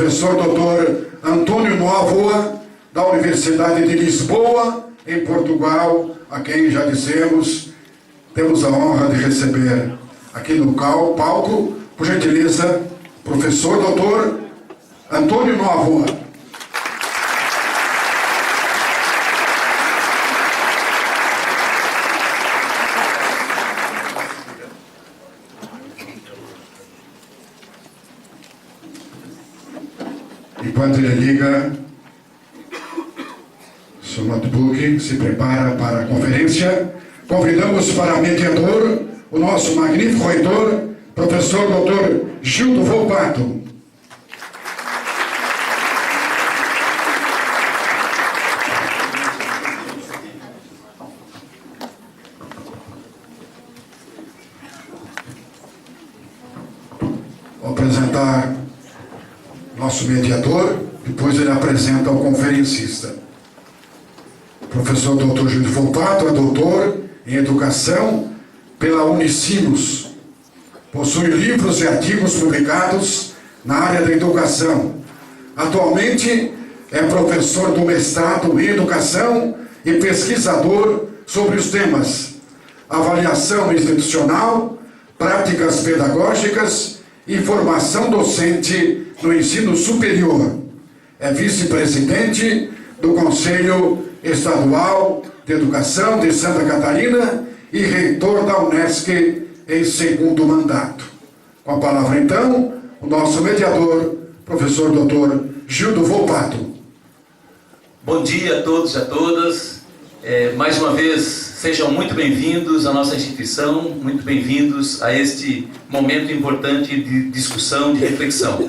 professor Dr. Antônio Novoa, da Universidade de Lisboa, em Portugal, a quem já dissemos, temos a honra de receber aqui no palco, por gentileza, professor Dr. Antônio Novoa. Enquanto ele liga seu notebook, se prepara para a conferência, convidamos para mediador o nosso magnífico reitor, professor Dr. Gildo Volpato. Vou apresentar nosso mediador, depois ele apresenta o conferencista. O professor Dr. Gildo Volpato é doutor em Educação pela Unicinos. Possui livros e artigos publicados na área da educação. Atualmente é professor do mestrado em Educação e pesquisador sobre os temas avaliação institucional, práticas pedagógicas e formação docente no ensino superior. É vice-presidente do Conselho Estadual de Educação de Santa Catarina e reitor da Unesc em segundo mandato. Com a palavra, então, o nosso mediador, professor Dr. Gildo Volpato. Bom dia a todos e a todas. Mais uma vez, sejam muito bem-vindos à nossa instituição, muito bem-vindos a este momento importante de discussão, de reflexão.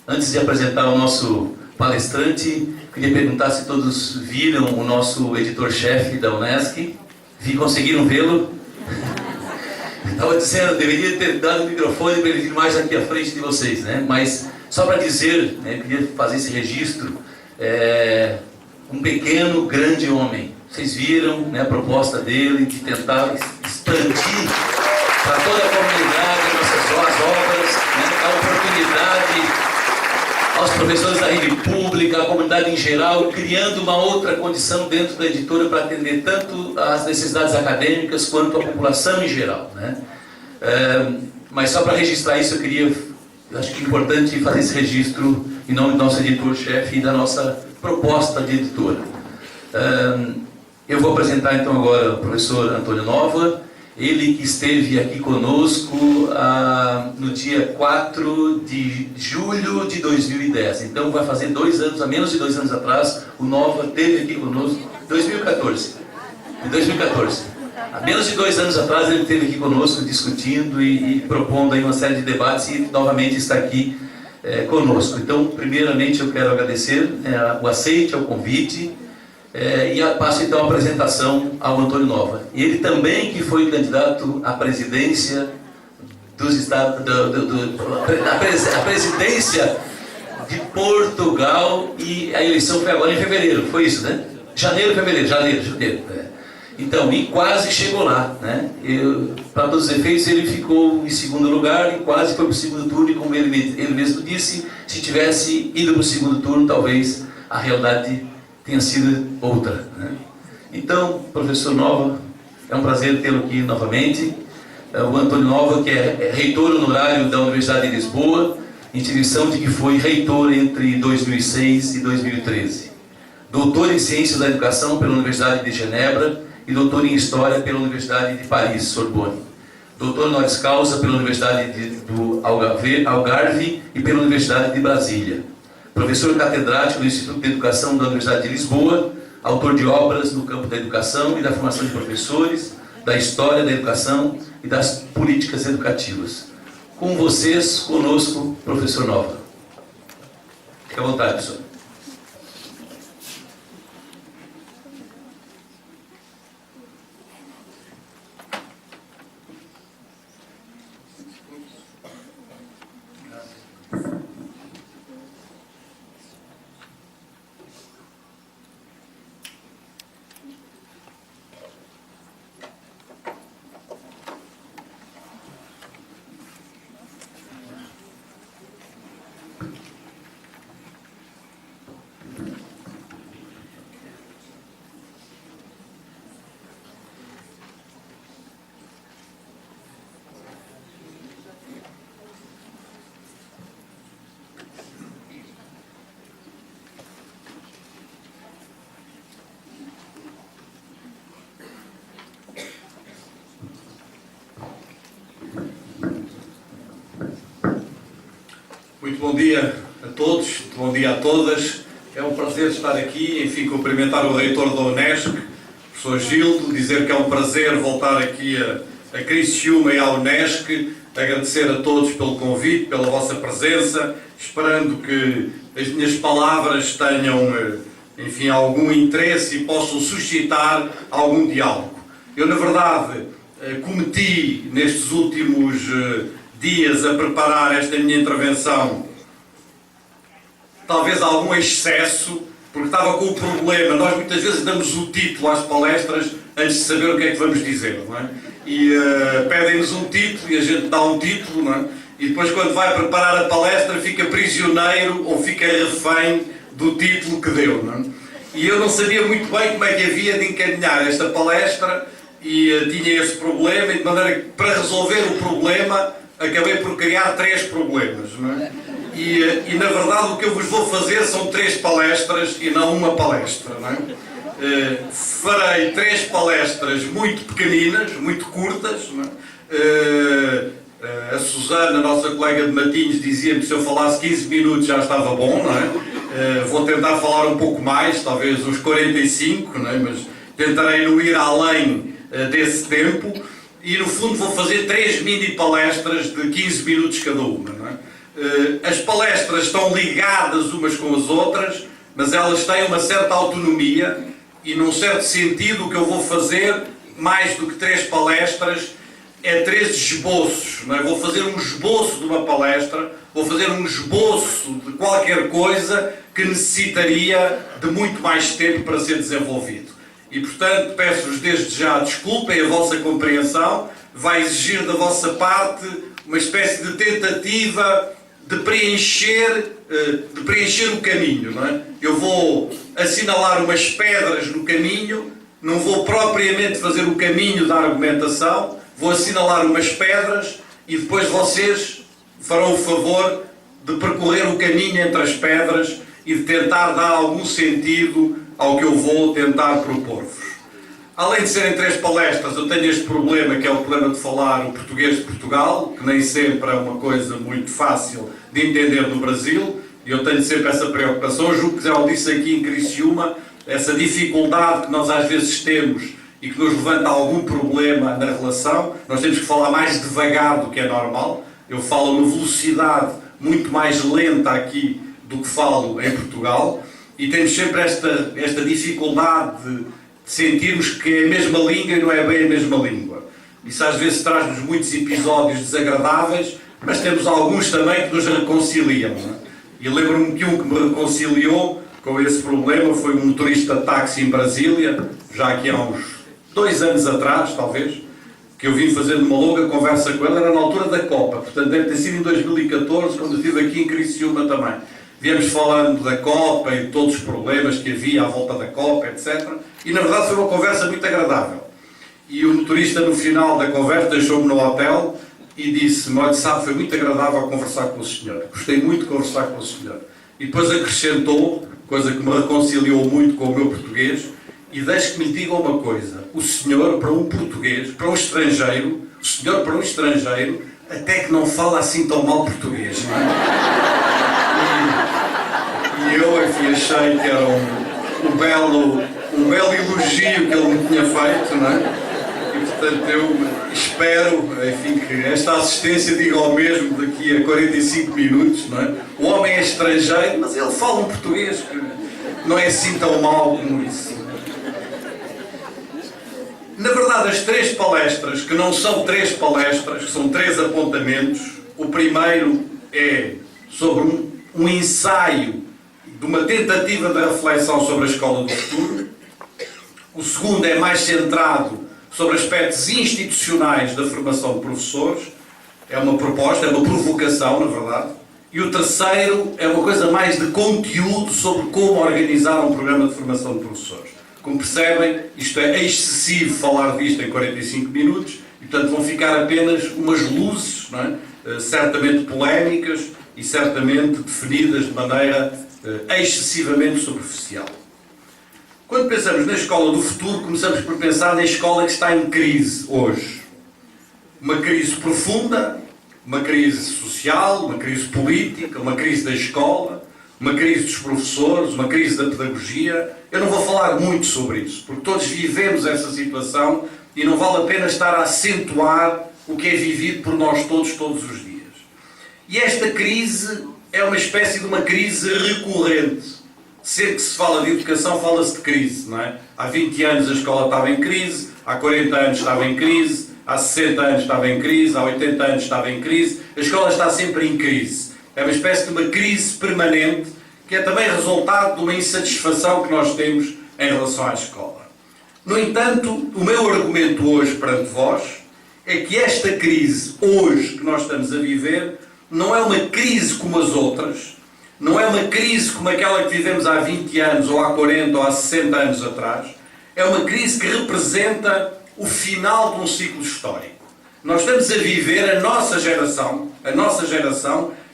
Antes de apresentar o nosso palestrante, queria perguntar se todos viram o nosso editor-chefe da Unesc. Conseguiram vê-lo? Estava dizendo, deveria ter dado o microfone para ele vir mais aqui à frente de vocês, né? Mas só para dizer, né, queria fazer esse registro, um pequeno, grande homem. Vocês viram, né, a proposta dele de tentar expandir para toda a comunidade as obras, né, a oportunidade aos professores da rede pública, à comunidade em geral, criando uma outra condição dentro da editora para atender tanto as necessidades acadêmicas quanto a população em geral, né? Mas só para registrar isso, eu acho que é importante fazer esse registro em nome do nosso editor-chefe e da nossa proposta de editora. Eu vou apresentar então agora o professor Antônio Novoa, ele que esteve aqui conosco no dia 4 de julho de 2010. Então vai fazer 2 anos, há menos de 2 anos atrás, o Novoa esteve aqui conosco, 2014. Em 2014. Há menos de 2 anos atrás ele esteve aqui conosco discutindo e propondo aí uma série de debates e novamente está aqui conosco. Então, primeiramente eu quero agradecer o aceite ao convite. E passo então a apresentação ao Antônio Novoa. Ele também que foi candidato à presidência dos Estados, a presidência de Portugal, e a eleição foi agora em fevereiro, foi isso, né? Janeiro. Então, e quase chegou lá, né? Para todos os efeitos, ele ficou em segundo lugar e quase foi para o segundo turno, e como ele mesmo disse, se tivesse ido para o segundo turno, talvez a realidade tenha sido outra, né? Então, professor Novoa, é um prazer tê-lo aqui novamente. O Antônio Novoa, que é reitor honorário da Universidade de Lisboa, instituição de que foi reitor entre 2006 e 2013. Doutor em Ciências da Educação pela Universidade de Genebra e doutor em História pela Universidade de Paris, Sorbonne. Doutor honoris causa pela Universidade do Algarve e pela Universidade de Brasília. Professor catedrático do Instituto de Educação da Universidade de Lisboa, autor de obras no campo da educação e da formação de professores, da história da educação e das políticas educativas. Com vocês, conosco, professor Novoa. Fique à vontade, professor. Muito bom dia a todos, muito bom dia a todas. É um prazer estar aqui, enfim, cumprimentar o reitor da Unesc, o professor Gildo, dizer que é um prazer voltar aqui a Criciúma e à Unesc, agradecer a todos pelo convite, pela vossa presença, esperando que as minhas palavras tenham, enfim, algum interesse e possam suscitar algum diálogo. Eu, na verdade, cometi nestes últimos dias a preparar esta minha intervenção talvez algum excesso, porque estava com o problema. Nós muitas vezes damos o título às palestras antes de saber o que é que vamos dizer, não é? E pedem-nos um título e a gente dá um título, não é? E depois, quando vai preparar a palestra, fica prisioneiro ou fica refém do título que deu, não é? E eu não sabia muito bem como é que havia de encaminhar esta palestra e tinha esse problema, e de maneira que, para resolver o problema, acabei por criar 3 problemas, não é? E na verdade o que eu vos vou fazer são 3 palestras e não uma palestra, não é? Farei 3 palestras muito pequeninas, muito curtas, não é? A Susana, a nossa colega de Matinhos, dizia-me que se eu falasse 15 minutos já estava bom, não é? Vou tentar falar um pouco mais, talvez uns 45, não é? Mas tentarei não ir além desse tempo, e no fundo vou fazer 3 mini palestras de 15 minutos cada uma, não é? As palestras estão ligadas umas com as outras, mas elas têm uma certa autonomia, e num certo sentido o que eu vou fazer, mais do que 3 palestras, é 3 esboços, não é? Vou fazer um esboço de uma palestra, vou fazer um esboço de qualquer coisa que necessitaria de muito mais tempo para ser desenvolvido. E portanto peço-vos desde já desculpem a vossa compreensão, vai exigir da vossa parte uma espécie de tentativa de preencher o caminho, não é? Eu vou assinalar umas pedras no caminho, não vou propriamente fazer o caminho da argumentação, vou assinalar umas pedras e depois vocês farão o favor de percorrer o caminho entre as pedras e de tentar dar algum sentido ao que eu vou tentar propor-vos. Além de serem 3 palestras, eu tenho este problema, que é o problema de falar o português de Portugal, que nem sempre é uma coisa muito fácil de entender no Brasil, e eu tenho sempre essa preocupação. Eu julgo que já o disse aqui em Criciúma, essa dificuldade que nós às vezes temos e que nos levanta algum problema na relação. Nós temos que falar mais devagar do que é normal. Eu falo numa velocidade muito mais lenta aqui do que falo em Portugal, e temos sempre esta dificuldade de sentirmos que é a mesma língua e não é bem a mesma língua. Isso às vezes traz-nos muitos episódios desagradáveis, mas temos alguns também que nos reconciliam, não é? E lembro-me que um que me reconciliou com esse problema foi um motorista de táxi em Brasília, já aqui há uns 2 anos atrás, talvez, que eu vim fazendo uma longa conversa com ele, era na altura da Copa, portanto deve ter sido em 2014, quando eu estive aqui em Criciúma também. Viemos falando da Copa e de todos os problemas que havia à volta da Copa, etc. E na verdade foi uma conversa muito agradável. E o motorista no final da conversa deixou-me no hotel e disse-me: olha, sabe, foi muito agradável conversar com o senhor. Gostei muito de conversar com o senhor. E depois acrescentou, coisa que me reconciliou muito com o meu português, e deixe que me diga uma coisa: o senhor, para um português, para um estrangeiro, o senhor para um estrangeiro, até que não fala assim tão mal português, não é? E eu, enfim, achei que era um belo elogio que ele me tinha feito, não é? E portanto eu espero, enfim, que esta assistência diga o mesmo daqui a 45 minutos, não é? O homem é estrangeiro, mas ele fala um português que não é assim tão mau como isso. Na verdade, as 3 palestras, que não são 3 palestras, que são 3 apontamentos, o primeiro é sobre um ensaio de uma tentativa de reflexão sobre a escola do futuro. O segundo é mais centrado sobre aspectos institucionais da formação de professores. É uma proposta, é uma provocação, na verdade. E o terceiro é uma coisa mais de conteúdo sobre como organizar um programa de formação de professores. Como percebem, isto é excessivo falar disto em 45 minutos e, portanto, vão ficar apenas umas luzes, não é? Certamente polémicas e certamente definidas de maneira excessivamente superficial. Quando pensamos na escola do futuro, começamos por pensar na escola que está em crise hoje. Uma crise profunda, uma crise social, uma crise política, uma crise da escola, uma crise dos professores, uma crise da pedagogia. Eu não vou falar muito sobre isso, porque todos vivemos essa situação e não vale a pena estar a acentuar o que é vivido por nós todos os dias. E esta crise é uma espécie de uma crise recorrente. Sempre que se fala de educação, fala-se de crise, não é? Há 20 anos a escola estava em crise, há 40 anos estava em crise, há 60 anos estava em crise, há 80 anos estava em crise. A escola está sempre em crise. É uma espécie de uma crise permanente, que é também resultado de uma insatisfação que nós temos em relação à escola. No entanto, o meu argumento hoje perante vós é que esta crise, hoje, que nós estamos a viver, não é uma crise como as outras, não é uma crise como aquela que vivemos há 20 anos, ou há 40, ou há 60 anos atrás. É uma crise que representa o final de um ciclo histórico. Nós estamos a viver, a nossa geração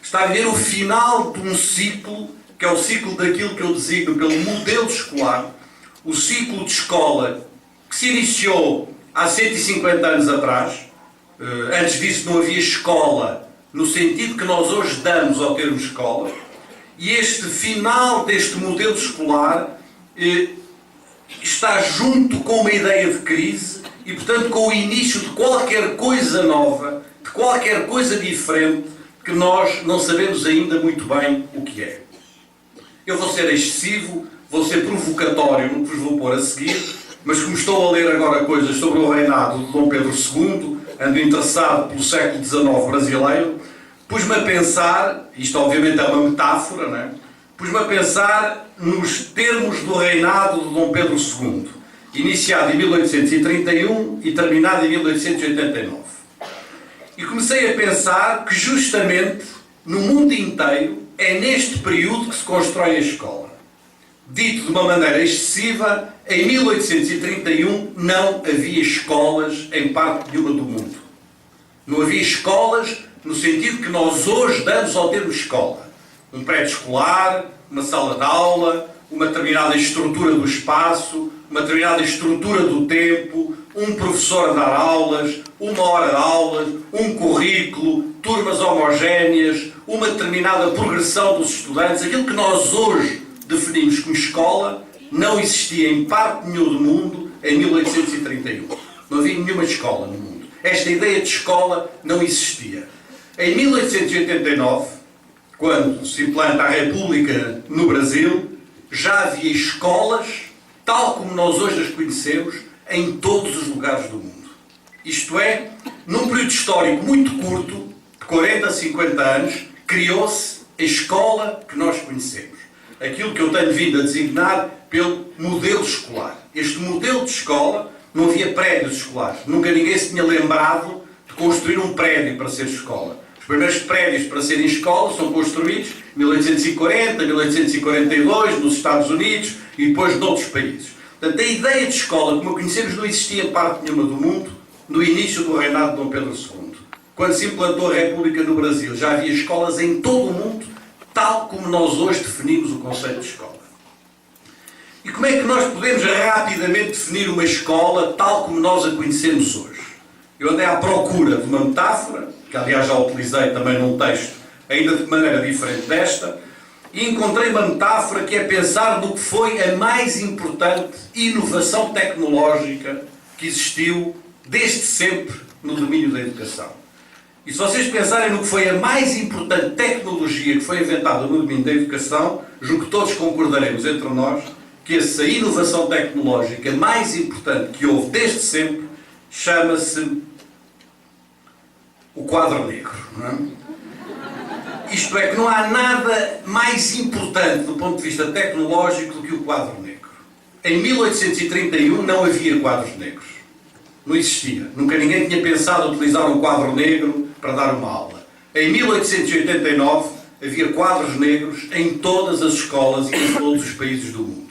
está a viver o final de um ciclo, que é o ciclo daquilo que eu designo pelo modelo escolar, o ciclo de escola que se iniciou há 150 anos atrás. Antes disso não havia escola no sentido que nós hoje damos ao termo escola, e este final deste modelo escolar está junto com uma ideia de crise e, portanto, com o início de qualquer coisa nova, de qualquer coisa diferente, que nós não sabemos ainda muito bem o que é. Eu vou ser excessivo, vou ser provocatório no que vos vou pôr a seguir, mas como estou a ler agora coisas sobre o reinado de Dom Pedro II, ando interessado pelo século XIX brasileiro, pus-me a pensar, isto obviamente é uma metáfora, não é? Pus-me a pensar nos termos do reinado de Dom Pedro II, iniciado em 1831 e terminado em 1889. E comecei a pensar que justamente no mundo inteiro é neste período que se constrói a escola. Dito de uma maneira excessiva, em 1831 não havia escolas em parte nenhuma do mundo. Não havia escolas no sentido que nós hoje damos ao termo escola. Um prédio escolar, uma sala de aula, uma determinada estrutura do espaço, uma determinada estrutura do tempo, um professor a dar aulas, uma hora de aulas, um currículo, turmas homogéneas, uma determinada progressão dos estudantes. Aquilo que nós hoje definimos como escola não existia em parte nenhuma do mundo em 1831. Não havia nenhuma escola no mundo. Esta ideia de escola não existia. Em 1889, quando se implanta a República no Brasil, já havia escolas, tal como nós hoje as conhecemos, em todos os lugares do mundo. Isto é, num período histórico muito curto, de 40 a 50 anos, criou-se a escola que nós conhecemos. Aquilo que eu tenho vindo a designar pelo modelo escolar. Este modelo de escola, não havia prédios escolares. Nunca ninguém se tinha lembrado de construir um prédio para ser escola. Os primeiros prédios para serem escola são construídos em 1840, 1842, nos Estados Unidos e depois noutros países. Portanto, a ideia de escola, como a conhecemos, não existia em parte nenhuma do mundo no início do reinado de Dom Pedro II. Quando se implantou a República no Brasil, já havia escolas em todo o mundo, tal como nós hoje definimos o conceito de escola. E como é que nós podemos rapidamente definir uma escola tal como nós a conhecemos hoje? Eu andei à procura de uma metáfora, que aliás já utilizei também num texto, ainda de maneira diferente desta, e encontrei uma metáfora que é pensar no que foi a mais importante inovação tecnológica que existiu desde sempre no domínio da educação. E se vocês pensarem no que foi a mais importante tecnologia que foi inventada no domínio da educação, julgo que todos concordaremos entre nós que essa inovação tecnológica mais importante que houve desde sempre chama-se o quadro negro. Não é? Isto é, que não há nada mais importante do ponto de vista tecnológico do que o quadro negro. Em 1831 não havia quadros negros. Não existia. Nunca ninguém tinha pensado utilizar um quadro negro para dar uma aula. Em 1889 havia quadros negros em todas as escolas e em todos os países do mundo.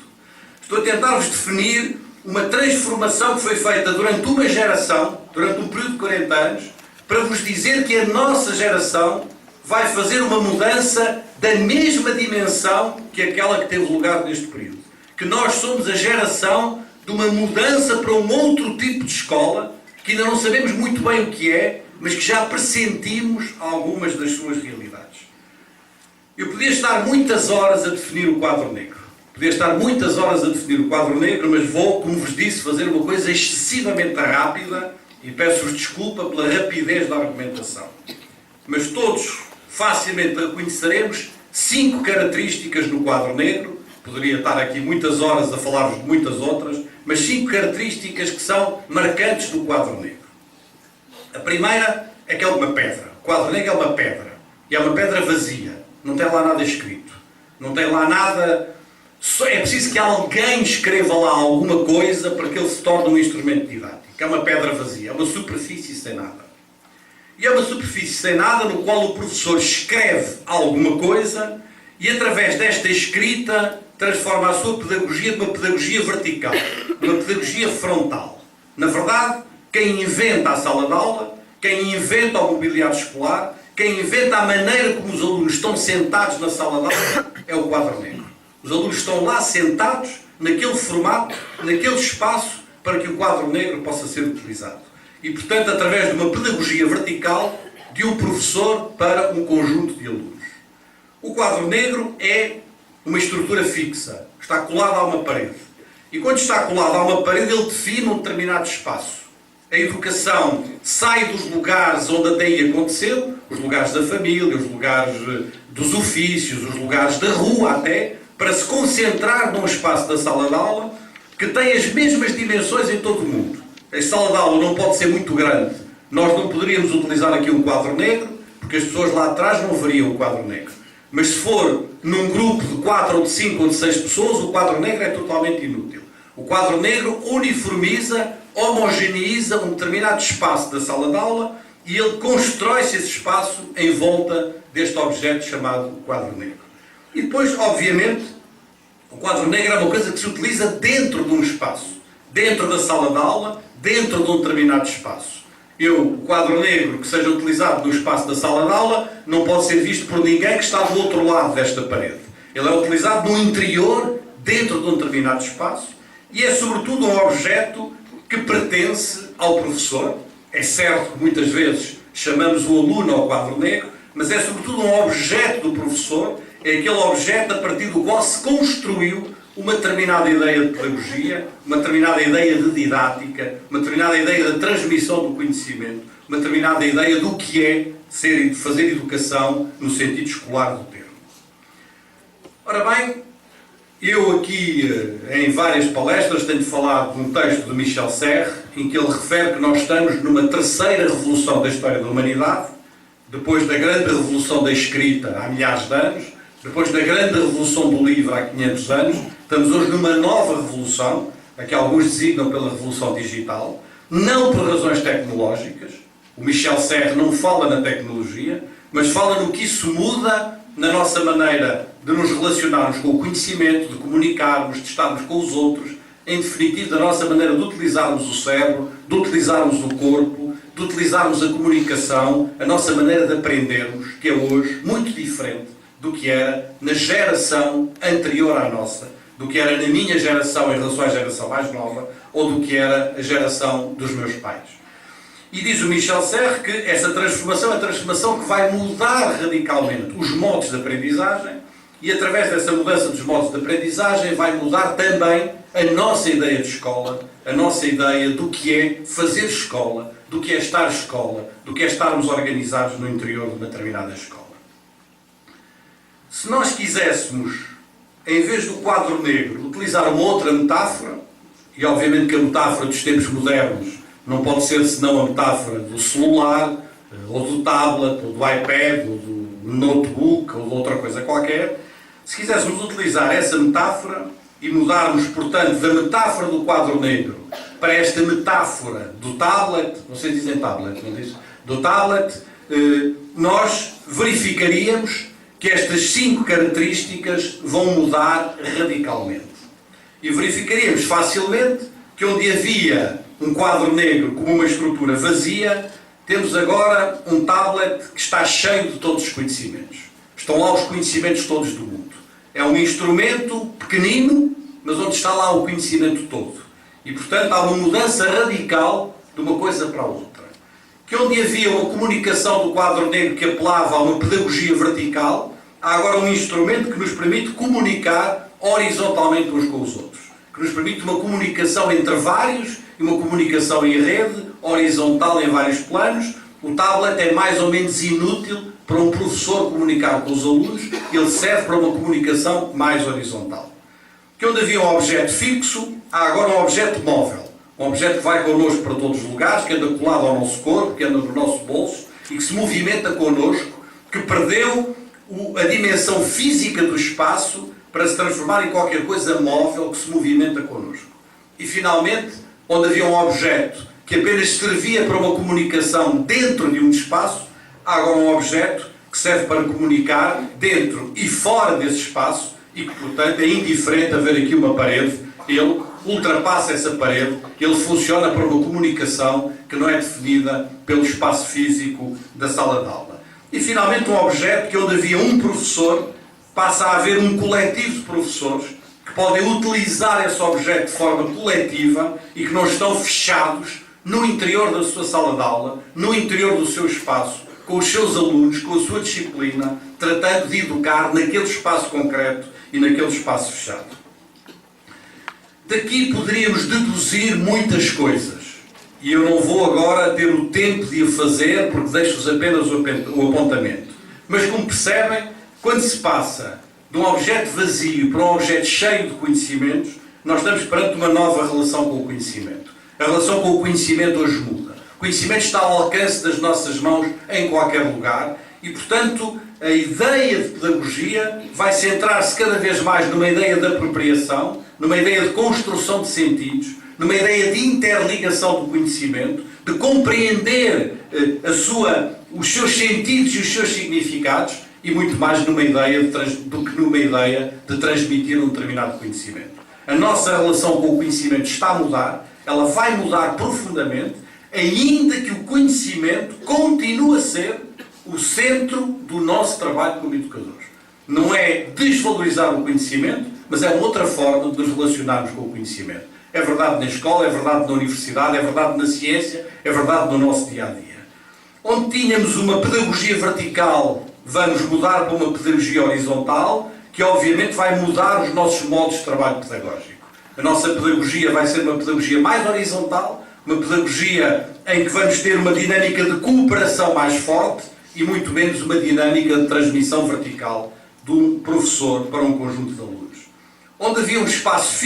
Estou a tentar-vos definir uma transformação que foi feita durante uma geração, durante um período de 40 anos, para vos dizer que a nossa geração vai fazer uma mudança da mesma dimensão que aquela que teve lugar neste período. Que nós somos a geração de uma mudança para um outro tipo de escola, que que ainda não sabemos muito bem o que é, mas que já pressentimos algumas das suas realidades. Eu podia estar muitas horas a definir o quadro negro. Podia estar muitas horas a definir o quadro negro, mas vou, como vos disse, fazer uma coisa excessivamente rápida e peço-vos desculpa pela rapidez da argumentação. Mas todos facilmente reconheceremos 5 características no quadro negro. Poderia estar aqui muitas horas a falar-vos de muitas outras, mas 5 características que são marcantes do quadro negro. A primeira é que é uma pedra. O quadro negro é uma pedra. E é uma pedra vazia. Não tem lá nada escrito. Não tem lá nada... É preciso que alguém escreva lá alguma coisa para que ele se torne um instrumento didático. É uma pedra vazia. É uma superfície sem nada. E é uma superfície sem nada no qual o professor escreve alguma coisa e, através desta escrita, transforma a sua pedagogia numa pedagogia vertical, numa pedagogia frontal. Na verdade, quem inventa a sala de aula, quem inventa o mobiliário escolar, quem inventa a maneira como os alunos estão sentados na sala de aula é o quadro negro. Os alunos estão lá sentados, naquele formato, naquele espaço, para que o quadro negro possa ser utilizado. E, portanto, através de uma pedagogia vertical de um professor para um conjunto de alunos. O quadro negro é uma estrutura fixa, está colada a uma parede. E quando está colado a uma parede, ele define um determinado espaço. A educação sai dos lugares onde até aí aconteceu, os lugares da família, os lugares dos ofícios, os lugares da rua até, para se concentrar num espaço da sala de aula que tem as mesmas dimensões em todo o mundo. A sala de aula não pode ser muito grande. Nós não poderíamos utilizar aqui um quadro negro, porque as pessoas lá atrás não veriam o quadro negro. Mas se for num grupo de 4 ou de 5 ou de 6 pessoas, o quadro negro é totalmente inútil. O quadro negro uniformiza, homogeneiza um determinado espaço da sala de aula e ele constrói-se esse espaço em volta deste objeto chamado quadro negro. E depois, obviamente, o quadro negro é uma coisa que se utiliza dentro de um espaço. Dentro da sala de aula, dentro de um determinado espaço. O quadro negro que seja utilizado no espaço da sala de aula não pode ser visto por ninguém que está do outro lado desta parede. Ele é utilizado no interior, dentro de um determinado espaço, e é sobretudo um objeto que pertence ao professor. É certo que muitas vezes chamamos o aluno ao quadro negro, mas é sobretudo um objeto do professor, é aquele objeto a partir do qual se construiu uma determinada ideia de pedagogia, uma determinada ideia de didática, uma determinada ideia de transmissão do conhecimento, uma determinada ideia do que é fazer educação no sentido escolar do termo. Ora bem, eu aqui em várias palestras tenho falado de um texto de Michel Serres, em que ele refere que nós estamos numa terceira revolução da história da humanidade, depois da grande revolução da escrita há milhares de anos, depois da grande revolução do livro há 500 anos, estamos hoje numa nova revolução, a que alguns designam pela revolução digital, não por razões tecnológicas. O Michel Serres não fala na tecnologia, mas fala no que isso muda na nossa maneira de nos relacionarmos com o conhecimento, de comunicarmos, de estarmos com os outros, em definitivo, da nossa maneira de utilizarmos o cérebro, de utilizarmos o corpo, de utilizarmos a comunicação, a nossa maneira de aprendermos, que é hoje muito diferente do que era na geração anterior à nossa, do que era na minha geração em relação à geração mais nova, ou do que era a geração dos meus pais. E diz o Michel Serres que essa transformação é a transformação que vai mudar radicalmente os modos de aprendizagem e, através dessa mudança dos modos de aprendizagem, vai mudar também a nossa ideia de escola, a nossa ideia do que é fazer escola, do que é estar escola, do que é estarmos organizados no interior de uma determinada escola. Se nós quiséssemos, em vez do quadro negro, utilizar uma outra metáfora, e obviamente que a metáfora dos tempos modernos não pode ser senão a metáfora do celular, ou do tablet, ou do iPad, ou do notebook, ou de outra coisa qualquer, se quiséssemos utilizar essa metáfora e mudarmos, portanto, da metáfora do quadro negro para esta metáfora do tablet, vocês dizem tablet, não diz? Do tablet, nós verificaríamos que estas 5 características vão mudar radicalmente. E verificaríamos facilmente que onde havia um quadro negro como uma estrutura vazia, temos agora um tablet que está cheio de todos os conhecimentos. Estão lá os conhecimentos todos do mundo. É um instrumento pequenino, mas onde está lá o conhecimento todo. E, portanto, há uma mudança radical de uma coisa para a outra. Que onde havia uma comunicação do quadro negro que apelava a uma pedagogia vertical, há agora um instrumento que nos permite comunicar horizontalmente uns com os outros. Que nos permite uma comunicação entre vários e uma comunicação em rede, horizontal em vários planos. O tablet é mais ou menos inútil para um professor comunicar com os alunos, ele serve para uma comunicação mais horizontal. Que onde havia um objeto fixo, há agora um objeto móvel. Um objeto que vai connosco para todos os lugares, que anda colado ao nosso corpo, que anda no nosso bolso e que se movimenta connosco, que perdeu a dimensão física do espaço para se transformar em qualquer coisa móvel que se movimenta connosco. E finalmente, onde havia um objeto que apenas servia para uma comunicação dentro de um espaço, há agora um objeto que serve para comunicar dentro e fora desse espaço e que, portanto, é indiferente haver aqui uma parede, ele ultrapassa essa parede, ele funciona para uma comunicação que não é definida pelo espaço físico da sala de aula. E, finalmente, um objeto que onde havia um professor, passa a haver um coletivo de professores que podem utilizar esse objeto de forma coletiva e que não estão fechados no interior da sua sala de aula, no interior do seu espaço, com os seus alunos, com a sua disciplina, tratando de educar naquele espaço concreto e naquele espaço fechado. Daqui poderíamos deduzir muitas coisas. E eu não vou agora ter o tempo de o fazer, porque deixo-vos apenas o apontamento. Mas como percebem, quando se passa de um objeto vazio para um objeto cheio de conhecimentos, nós estamos perante uma nova relação com o conhecimento. A relação com o conhecimento hoje muda. O conhecimento está ao alcance das nossas mãos em qualquer lugar e, portanto, a ideia de pedagogia vai centrar-se cada vez mais numa ideia de apropriação, numa ideia de construção de sentidos, numa ideia de interligação do conhecimento, de compreender os seus sentidos e os seus significados e muito mais numa ideia do que numa ideia de transmitir um determinado conhecimento. A nossa relação com o conhecimento está a mudar, ela vai mudar profundamente, ainda que o conhecimento continue a ser o centro do nosso trabalho como educadores. Não é desvalorizar o conhecimento, mas é uma outra forma de nos relacionarmos com o conhecimento. É verdade na escola, é verdade na universidade, é verdade na ciência, é verdade no nosso dia-a-dia. Onde tínhamos uma pedagogia vertical, vamos mudar para uma pedagogia horizontal, que obviamente vai mudar os nossos modos de trabalho pedagógico. A nossa pedagogia vai ser uma pedagogia mais horizontal, uma pedagogia em que vamos ter uma dinâmica de cooperação mais forte e muito menos uma dinâmica de transmissão vertical de um professor para um conjunto de alunos. Onde havia um espaço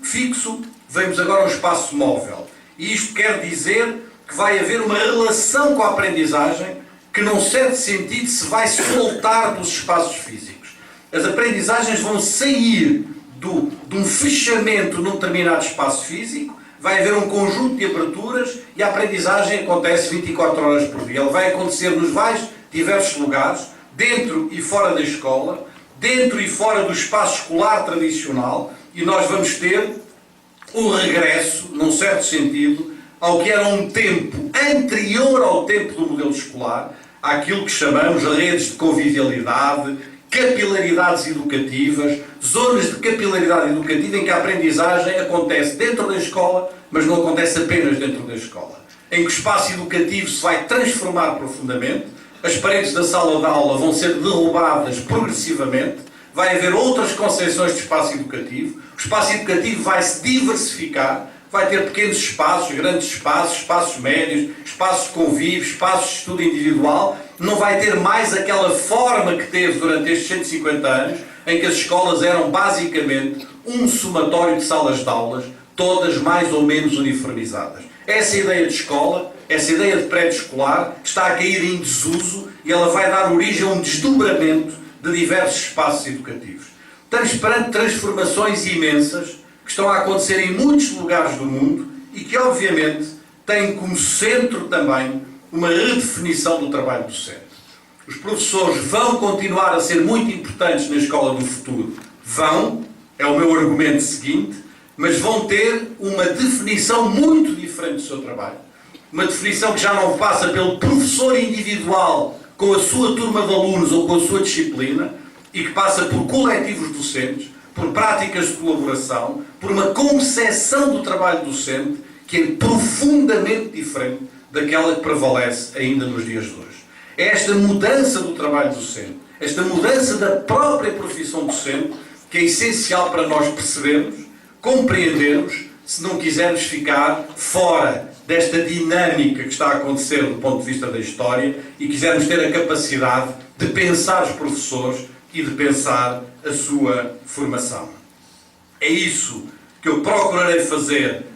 fixo, vemos agora um espaço móvel. E isto quer dizer que vai haver uma relação com a aprendizagem que, num certo sentido, se vai soltar dos espaços físicos. As aprendizagens vão sair de um fechamento num determinado espaço físico, vai haver um conjunto de aberturas e a aprendizagem acontece 24 horas por dia. Ela vai acontecer nos mais diversos lugares, dentro e fora da escola, dentro e fora do espaço escolar tradicional, e nós vamos ter um regresso, num certo sentido, ao que era um tempo anterior ao tempo do modelo escolar, àquilo que chamamos redes de convivialidade, capilaridades educativas, zonas de capilaridade educativa em que a aprendizagem acontece dentro da escola, mas não acontece apenas dentro da escola. Em que o espaço educativo se vai transformar profundamente, as paredes da sala de aula vão ser derrubadas progressivamente, vai haver outras concepções de espaço educativo, o espaço educativo vai se diversificar, vai ter pequenos espaços, grandes espaços, espaços médios, espaços de convívio, espaços de estudo individual, não vai ter mais aquela forma que teve durante estes 150 anos, em que as escolas eram basicamente um somatório de salas de aulas, todas mais ou menos uniformizadas. Essa ideia de escola, essa ideia de pré-escolar, está a cair em desuso e ela vai dar origem a um desdobramento de diversos espaços educativos. Estamos perante transformações imensas que estão a acontecer em muitos lugares do mundo e que, obviamente, têm como centro também uma redefinição do trabalho docente. Os professores vão continuar a ser muito importantes na escola do futuro. Vão, é o meu argumento seguinte, mas vão ter uma definição muito diferente do seu trabalho. Uma definição que já não passa pelo professor individual com a sua turma de alunos ou com a sua disciplina e que passa por coletivos docentes, por práticas de colaboração, por uma concepção do trabalho docente que é profundamente diferente daquela que prevalece ainda nos dias de hoje. É esta mudança do trabalho docente, esta mudança da própria profissão docente, que é essencial para nós percebermos, compreendermos, se não quisermos ficar fora desta dinâmica que está a acontecer do ponto de vista da história e quisermos ter a capacidade de pensar os professores e de pensar a sua formação. É isso que eu procurarei fazer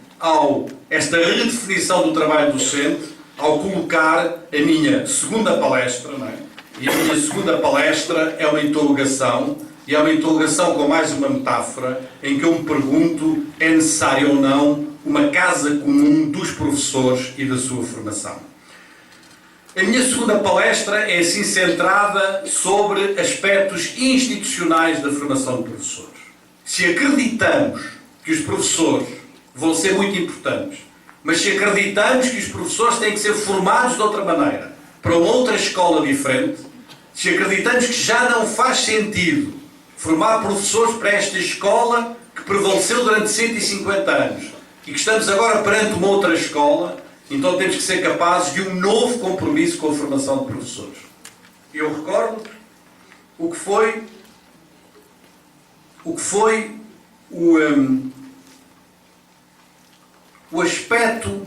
esta redefinição do trabalho docente, ao colocar a minha segunda palestra, não é? E a minha segunda palestra é uma interrogação, e é uma interrogação com mais uma metáfora, em que eu me pergunto, é necessário ou não uma casa comum dos professores e da sua formação. A minha segunda palestra é assim centrada sobre aspectos institucionais da formação de professores. Se acreditamos que os professores vão ser muito importantes, mas se acreditamos que os professores têm que ser formados de outra maneira, para uma outra escola diferente, se acreditamos que já não faz sentido formar professores para esta escola que prevaleceu durante 150 anos e que estamos agora perante uma outra escola, então temos que ser capazes de um novo compromisso com a formação de professores. Eu recordo o que foi o aspecto,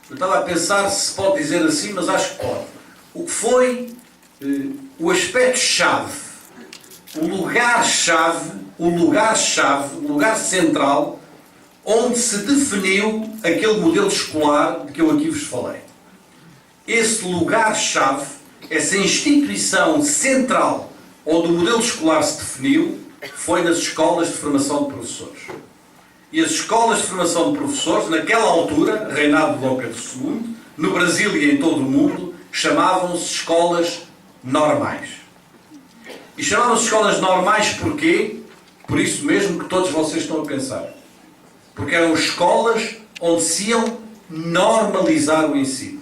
eu estava a pensar se pode dizer assim, mas acho que pode. O que foi o aspecto-chave, o lugar-chave, o lugar central, onde se definiu aquele modelo escolar de que eu aqui vos falei. Esse lugar-chave, essa instituição central onde o modelo escolar se definiu, foi nas escolas de formação de professores. E as escolas de formação de professores, naquela altura, reinado de Dom Pedro II, no Brasil e em todo o mundo, chamavam-se escolas normais. E chamavam-se escolas normais porquê? Por isso mesmo que todos vocês estão a pensar. Porque eram escolas onde se iam normalizar o ensino,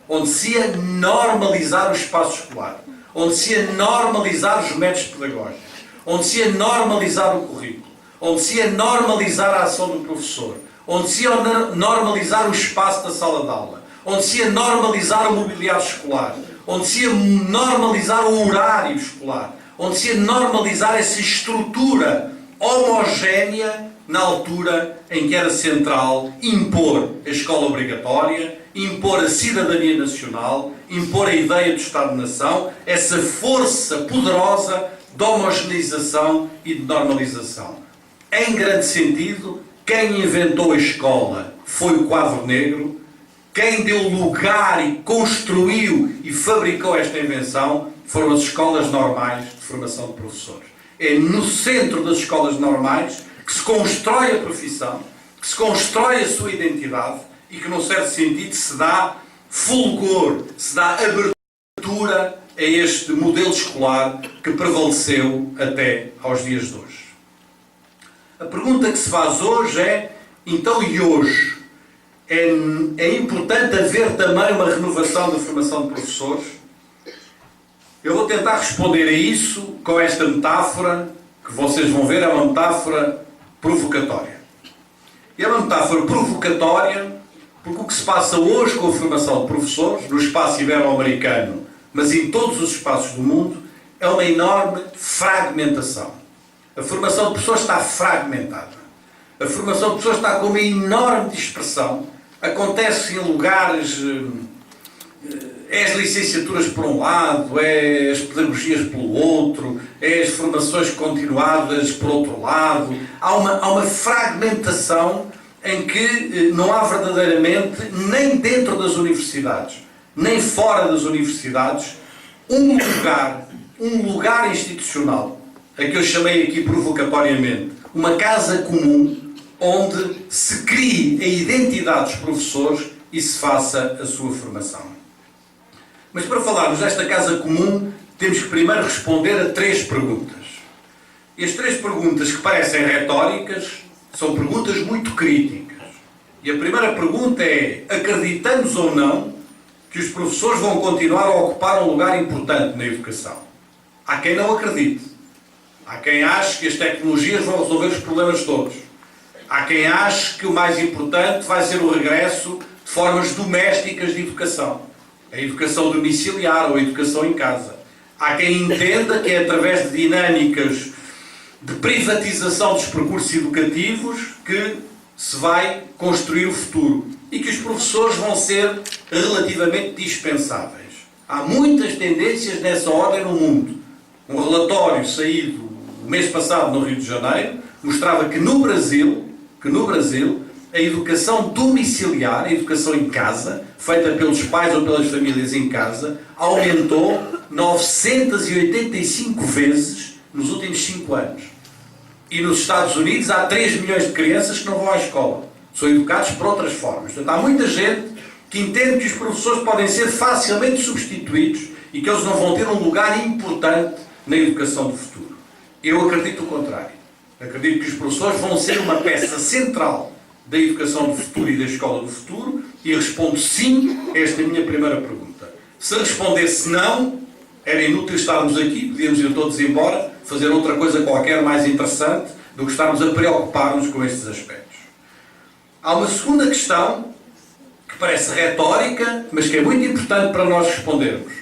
onde se ia normalizar o espaço escolar, onde se ia normalizar os métodos pedagógicos, onde se ia normalizar o currículo, onde se ia normalizar a ação do professor, onde se ia normalizar o espaço da sala de aula, onde se ia normalizar o mobiliário escolar, onde se ia normalizar o horário escolar, onde se ia normalizar essa estrutura homogénea na altura em que era central impor a escola obrigatória, impor a cidadania nacional, impor a ideia do Estado-nação, essa força poderosa de homogeneização e de normalização. Em grande sentido, quem inventou a escola foi o quadro negro, quem deu lugar e construiu e fabricou esta invenção foram as escolas normais de formação de professores. É no centro das escolas normais que se constrói a profissão, que se constrói a sua identidade e que, num certo sentido, se dá fulgor, se dá abertura a este modelo escolar que prevaleceu até aos dias de hoje. A pergunta que se faz hoje é, então e hoje? É importante haver também uma renovação da formação de professores? Eu vou tentar responder a isso com esta metáfora, que vocês vão ver, é uma metáfora provocatória. E é uma metáfora provocatória porque o que se passa hoje com a formação de professores, no espaço ibero-americano, mas em todos os espaços do mundo, é uma enorme fragmentação. A formação de professores está fragmentada. A formação de professores está com uma enorme dispersão. Acontece em lugares... É as licenciaturas por um lado, é as pedagogias pelo outro, é as formações continuadas por outro lado. Há uma fragmentação em que não há verdadeiramente, nem dentro das universidades, nem fora das universidades, um lugar institucional, a que eu chamei aqui provocatoriamente, uma casa comum, onde se crie a identidade dos professores e se faça a sua formação. Mas para falarmos desta casa comum, temos que primeiro responder a 3 perguntas. E as 3 perguntas, que parecem retóricas, são perguntas muito críticas. E a primeira pergunta é: acreditamos ou não que os professores vão continuar a ocupar um lugar importante na educação? Há quem não acredite. Há quem ache que as tecnologias vão resolver os problemas todos. Há quem ache que o mais importante vai ser o regresso de formas domésticas de educação. A educação domiciliar ou a educação em casa. Há quem entenda que é através de dinâmicas de privatização dos percursos educativos que se vai construir o futuro e que os professores vão ser relativamente dispensáveis. Há muitas tendências nessa ordem no mundo. Um relatório saído o mês passado no Rio de Janeiro mostrava que no Brasil, a educação domiciliar, a educação em casa, feita pelos pais ou pelas famílias em casa, aumentou 985 vezes nos últimos 5 anos. E nos Estados Unidos há 3 milhões de crianças que não vão à escola. São educados por outras formas. Portanto, há muita gente que entende que os professores podem ser facilmente substituídos e que eles não vão ter um lugar importante na educação do futuro. Eu acredito o contrário. Acredito que os professores vão ser uma peça central da educação do futuro e da escola do futuro e respondo sim a esta minha primeira pergunta. Se respondesse não, era inútil estarmos aqui, podíamos ir todos embora, fazer outra coisa qualquer mais interessante do que estarmos a preocupar-nos com estes aspectos. Há uma segunda questão que parece retórica, mas que é muito importante para nós respondermos.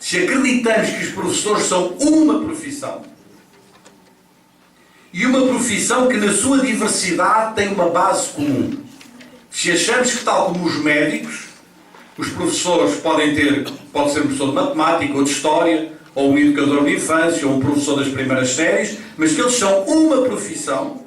Se acreditamos que os professores são uma profissão, e uma profissão que na sua diversidade tem uma base comum. Se achamos que, tal como os médicos, os professores pode ser um professor de matemática ou de história, ou um educador de infância, ou um professor das primeiras séries, mas que eles são uma profissão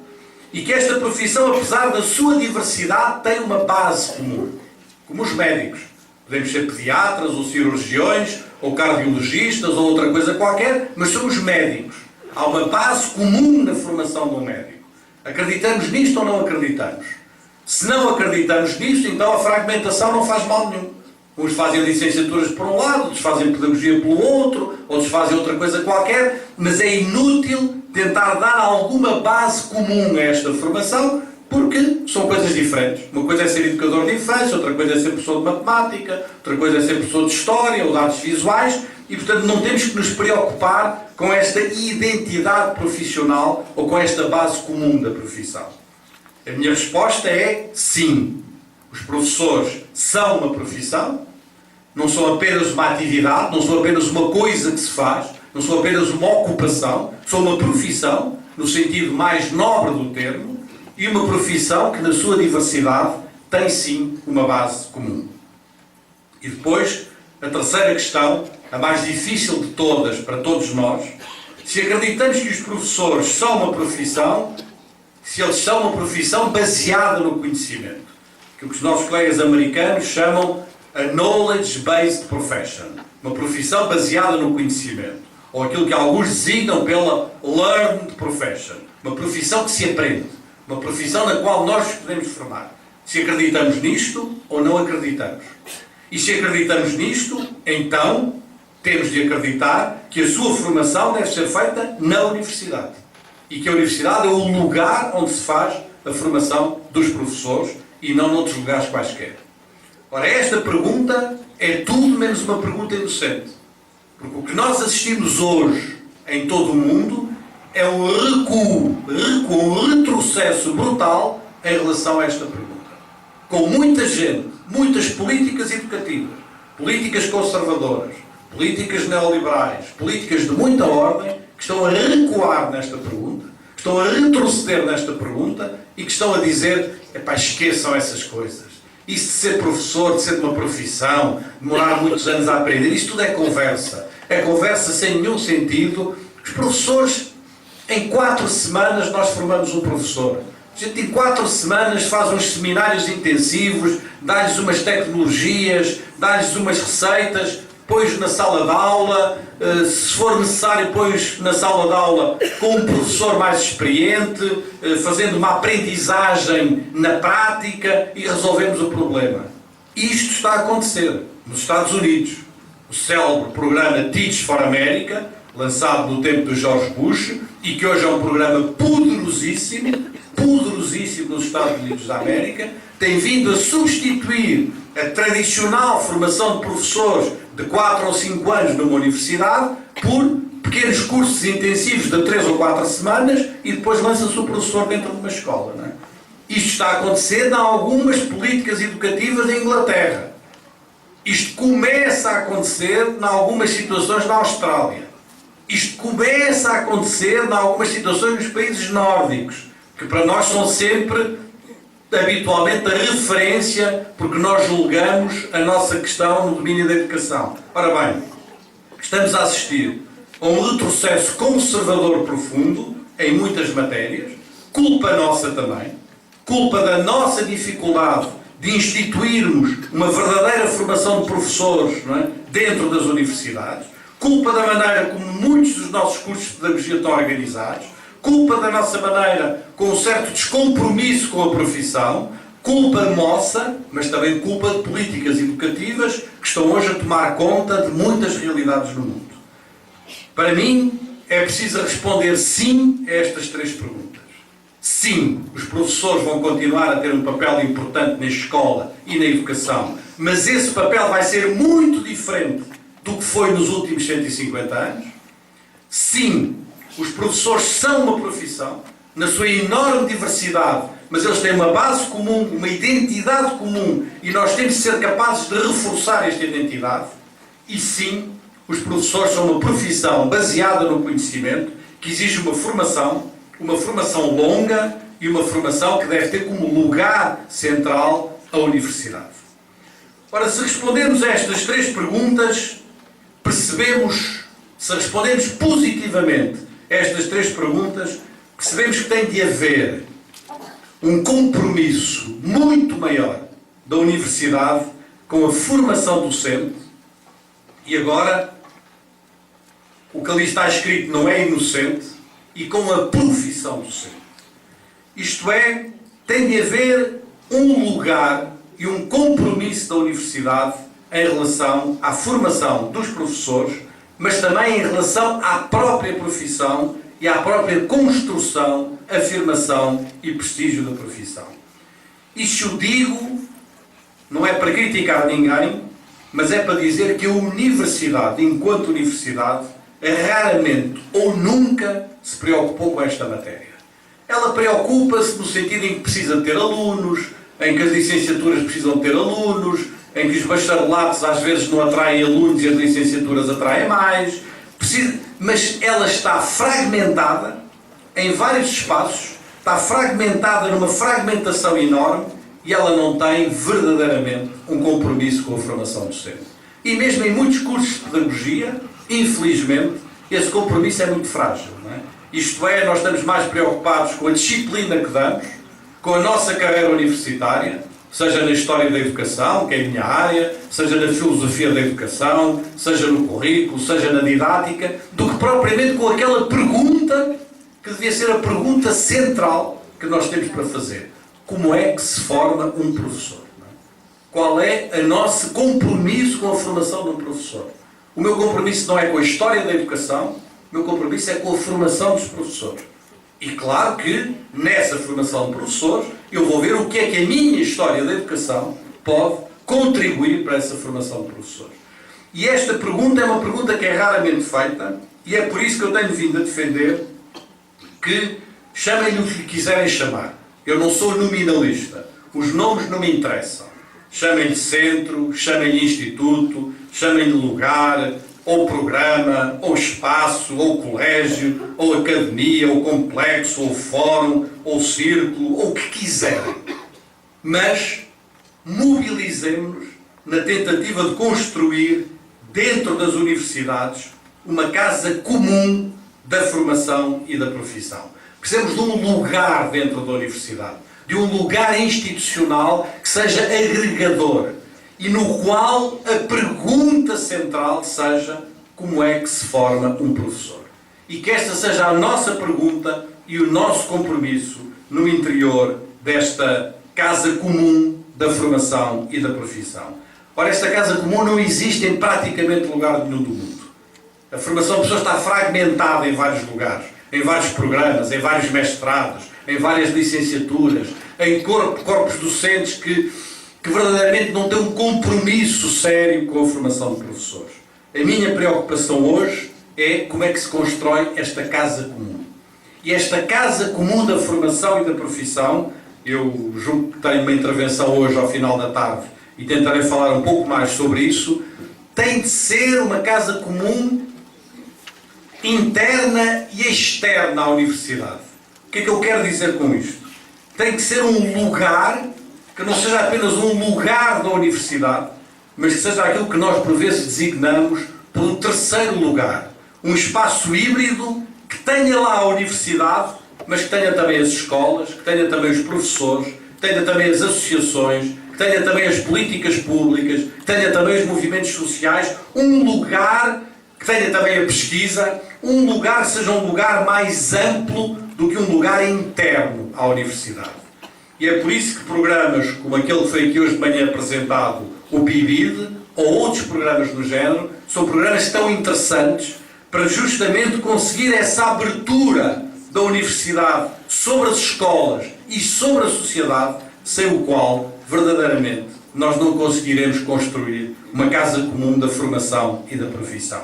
e que esta profissão, apesar da sua diversidade, tem uma base comum. Como os médicos. Podemos ser pediatras, ou cirurgiões, ou cardiologistas, ou outra coisa qualquer, mas somos médicos. Há uma base comum na formação de um médico. Acreditamos nisto ou não acreditamos? Se não acreditamos nisto, então a fragmentação não faz mal nenhum. Uns fazem licenciaturas por um lado, outros fazem pedagogia pelo outro, outros fazem outra coisa qualquer, mas é inútil tentar dar alguma base comum a esta formação, porque são coisas diferentes. Uma coisa é ser educador de infância, outra coisa é ser professor de matemática, outra coisa é ser professor de história ou de artes visuais, e portanto não temos que nos preocupar com esta identidade profissional ou com esta base comum da profissão. A minha resposta é sim. Os professores são uma profissão, não são apenas uma atividade, não são apenas uma coisa que se faz, não são apenas uma ocupação, são uma profissão, no sentido mais nobre do termo, e uma profissão que na sua diversidade tem sim uma base comum. E depois, a terceira questão, a mais difícil de todas para todos nós, se acreditamos que os professores são uma profissão, se eles são uma profissão baseada no conhecimento, que os nossos colegas americanos chamam a knowledge-based profession, uma profissão baseada no conhecimento, ou aquilo que alguns designam pela learned profession, uma profissão que se aprende, uma profissão na qual nós nos podemos formar. Se acreditamos nisto ou não acreditamos. E se acreditamos nisto, então temos de acreditar que a sua formação deve ser feita na universidade. E que a universidade é o lugar onde se faz a formação dos professores e não noutros lugares quaisquer. Ora, esta pergunta é tudo menos uma pergunta inocente. Porque o que nós assistimos hoje em todo o mundo é um recuo, um retrocesso brutal em relação a esta pergunta. Com muita gente, muitas políticas educativas, políticas conservadoras, políticas neoliberais, políticas de muita ordem, que estão a recuar nesta pergunta, que estão a retroceder nesta pergunta e que estão a dizer, epá, esqueçam essas coisas. Isso de ser professor, de ser uma profissão, demorar muitos anos a aprender, isto tudo é conversa. É conversa sem nenhum sentido. Os professores, em 4 semanas nós formamos um professor. A gente em 4 semanas faz uns seminários intensivos, dá-lhes umas tecnologias, dá-lhes umas receitas, põe-os na sala de aula, se for necessário põe-os na sala de aula com um professor mais experiente, fazendo uma aprendizagem na prática e resolvemos o problema. Isto está a acontecer nos Estados Unidos. O célebre programa Teach for America, lançado no tempo do George Bush, e que hoje é um programa poderosíssimo nos Estados Unidos da América, tem vindo a substituir a tradicional formação de professores de 4 ou 5 anos numa universidade por pequenos cursos intensivos de 3 ou 4 semanas e depois lança-se o professor dentro de uma escola. Não é? Isto está a acontecer em algumas políticas educativas em Inglaterra. Isto começa a acontecer em algumas situações na Austrália. Isto começa a acontecer em algumas situações nos países nórdicos, que para nós são sempre, habitualmente, a referência, porque nós julgamos a nossa questão no domínio da educação. Ora bem, estamos a assistir a um retrocesso conservador profundo em muitas matérias, culpa nossa também, culpa da nossa dificuldade de instituirmos uma verdadeira formação de professores, não é, dentro das universidades, culpa da maneira como muitos dos nossos cursos de pedagogia estão organizados, culpa da nossa maneira com um certo descompromisso com a profissão, culpa nossa, mas também culpa de políticas educativas que estão hoje a tomar conta de muitas realidades no mundo. Para mim, é preciso responder sim a estas três perguntas. Sim, os professores vão continuar a ter um papel importante na escola e na educação, mas esse papel vai ser muito diferente do que foi nos últimos 150 anos. Sim, os professores são uma profissão, na sua enorme diversidade, mas eles têm uma base comum, uma identidade comum, e nós temos de ser capazes de reforçar esta identidade. E sim, os professores são uma profissão baseada no conhecimento, que exige uma formação longa e uma formação que deve ter como lugar central a universidade. Ora, se respondermos a estas três perguntas, se respondermos positivamente a estas três perguntas, percebemos que tem de haver um compromisso muito maior da universidade com a formação docente. E agora, o que ali está escrito não é inocente, e com a profissão docente. Isto é, tem de haver um lugar e um compromisso da universidade em relação à formação dos professores, mas também em relação à própria profissão e à própria construção, afirmação e prestígio da profissão. Isto eu digo, não é para criticar ninguém, mas é para dizer que a universidade, enquanto universidade, raramente ou nunca se preocupou com esta matéria. Ela preocupa-se no sentido em que precisa ter alunos, em que as licenciaturas precisam ter alunos, em que os bacharelatos às vezes não atraem alunos e as licenciaturas atraem mais. Mas ela está fragmentada em vários espaços, está fragmentada numa fragmentação enorme, e ela não tem verdadeiramente um compromisso com a formação docente. E mesmo em muitos cursos de pedagogia, infelizmente, esse compromisso é muito frágil, não é? Isto é, nós estamos mais preocupados com a disciplina que damos, com a nossa carreira universitária, seja na história da educação, que é a minha área, seja na filosofia da educação, seja no currículo, seja na didática, do que propriamente com aquela pergunta que devia ser a pergunta central que nós temos para fazer. Como é que se forma um professor? Não é? Qual é o nosso compromisso com a formação de um professor? O meu compromisso não é com a história da educação, o meu compromisso é com a formação dos professores. E claro que, nessa formação de professores, eu vou ver o que é que a minha história da educação pode contribuir para essa formação de professores. E esta pergunta é uma pergunta que é raramente feita, e é por isso que eu tenho vindo a defender que chamem-lhe o que quiserem chamar. Eu não sou nominalista. Os nomes não me interessam. Chamem-lhe centro, chamem-lhe instituto, chamem-lhe lugar, ou programa, ou espaço, ou colégio, ou academia, ou complexo, ou fórum, ou círculo, ou o que quiserem. Mas mobilizemos-nos na tentativa de construir, dentro das universidades, uma casa comum da formação e da profissão. Precisamos de um lugar dentro da universidade, de um lugar institucional que seja agregador e no qual a pergunta central seja: como é que se forma um professor? E que esta seja a nossa pergunta e o nosso compromisso no interior desta casa comum da formação e da profissão. Ora, esta casa comum não existe em praticamente lugar nenhum do mundo. A formação de pessoas está fragmentada em vários lugares, em vários programas, em vários mestrados, em várias licenciaturas, em corpos docentes que verdadeiramente não têm um compromisso sério com a formação de professores. A minha preocupação hoje é como é que se constrói esta casa comum. E esta casa comum da formação e da profissão, eu julgo que tenho uma intervenção hoje ao final da tarde e tentarei falar um pouco mais sobre isso, tem de ser uma casa comum interna e externa à universidade. O que é que eu quero dizer com isto? Tem que ser um lugar que não seja apenas um lugar da universidade, mas que seja aquilo que nós por vezes designamos por um terceiro lugar. Um espaço híbrido que tenha lá a universidade, mas que tenha também as escolas, que tenha também os professores, que tenha também as associações, que tenha também as políticas públicas, que tenha também os movimentos sociais, um lugar que tenha também a pesquisa, um lugar que seja um lugar mais amplo do que um lugar interno à universidade. E é por isso que programas como aquele que foi aqui hoje de manhã apresentado, o PIBID, ou outros programas do género, são programas tão interessantes para justamente conseguir essa abertura da universidade sobre as escolas e sobre a sociedade, sem o qual, verdadeiramente, nós não conseguiremos construir uma casa comum da formação e da profissão.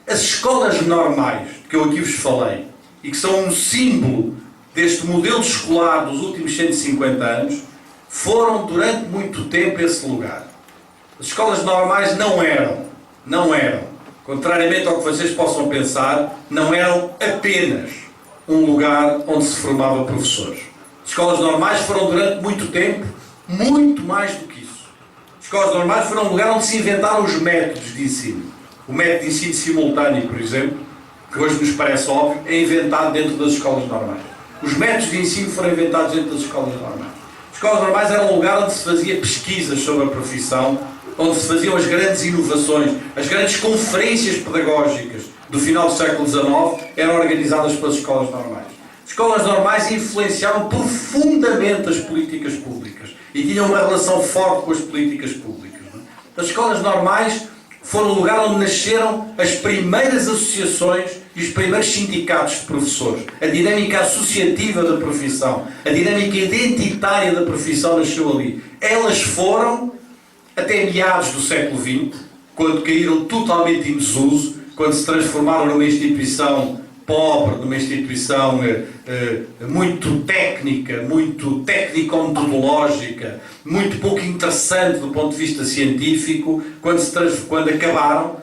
As escolas normais, que eu aqui vos falei, e que são um símbolo deste modelo escolar dos últimos 150 anos, foram durante muito tempo esse lugar. As escolas normais não eram, contrariamente ao que vocês possam pensar, não eram apenas um lugar onde se formava professores. As escolas normais foram durante muito tempo muito mais do que isso. As escolas normais foram um lugar onde se inventaram os métodos de ensino. O método de ensino simultâneo, por exemplo, que hoje nos parece óbvio, é inventado dentro das escolas normais. Os métodos de ensino foram inventados dentro das escolas normais. As escolas normais eram um lugar onde se fazia pesquisas sobre a profissão, onde se faziam as grandes inovações, as grandes conferências pedagógicas do final do século XIX eram organizadas pelas escolas normais. As escolas normais influenciavam profundamente as políticas públicas e tinham uma relação forte com as políticas públicas. As escolas normais foram o lugar onde nasceram as primeiras associações e os primeiros sindicatos de professores. A dinâmica associativa da profissão, a dinâmica identitária da profissão nasceu ali. Elas foram, até meados do século XX, quando caíram totalmente em desuso, quando se transformaram numa instituição pobre, numa instituição muito técnica, muito técnico-metodológica, muito pouco interessante do ponto de vista científico, quando acabaram,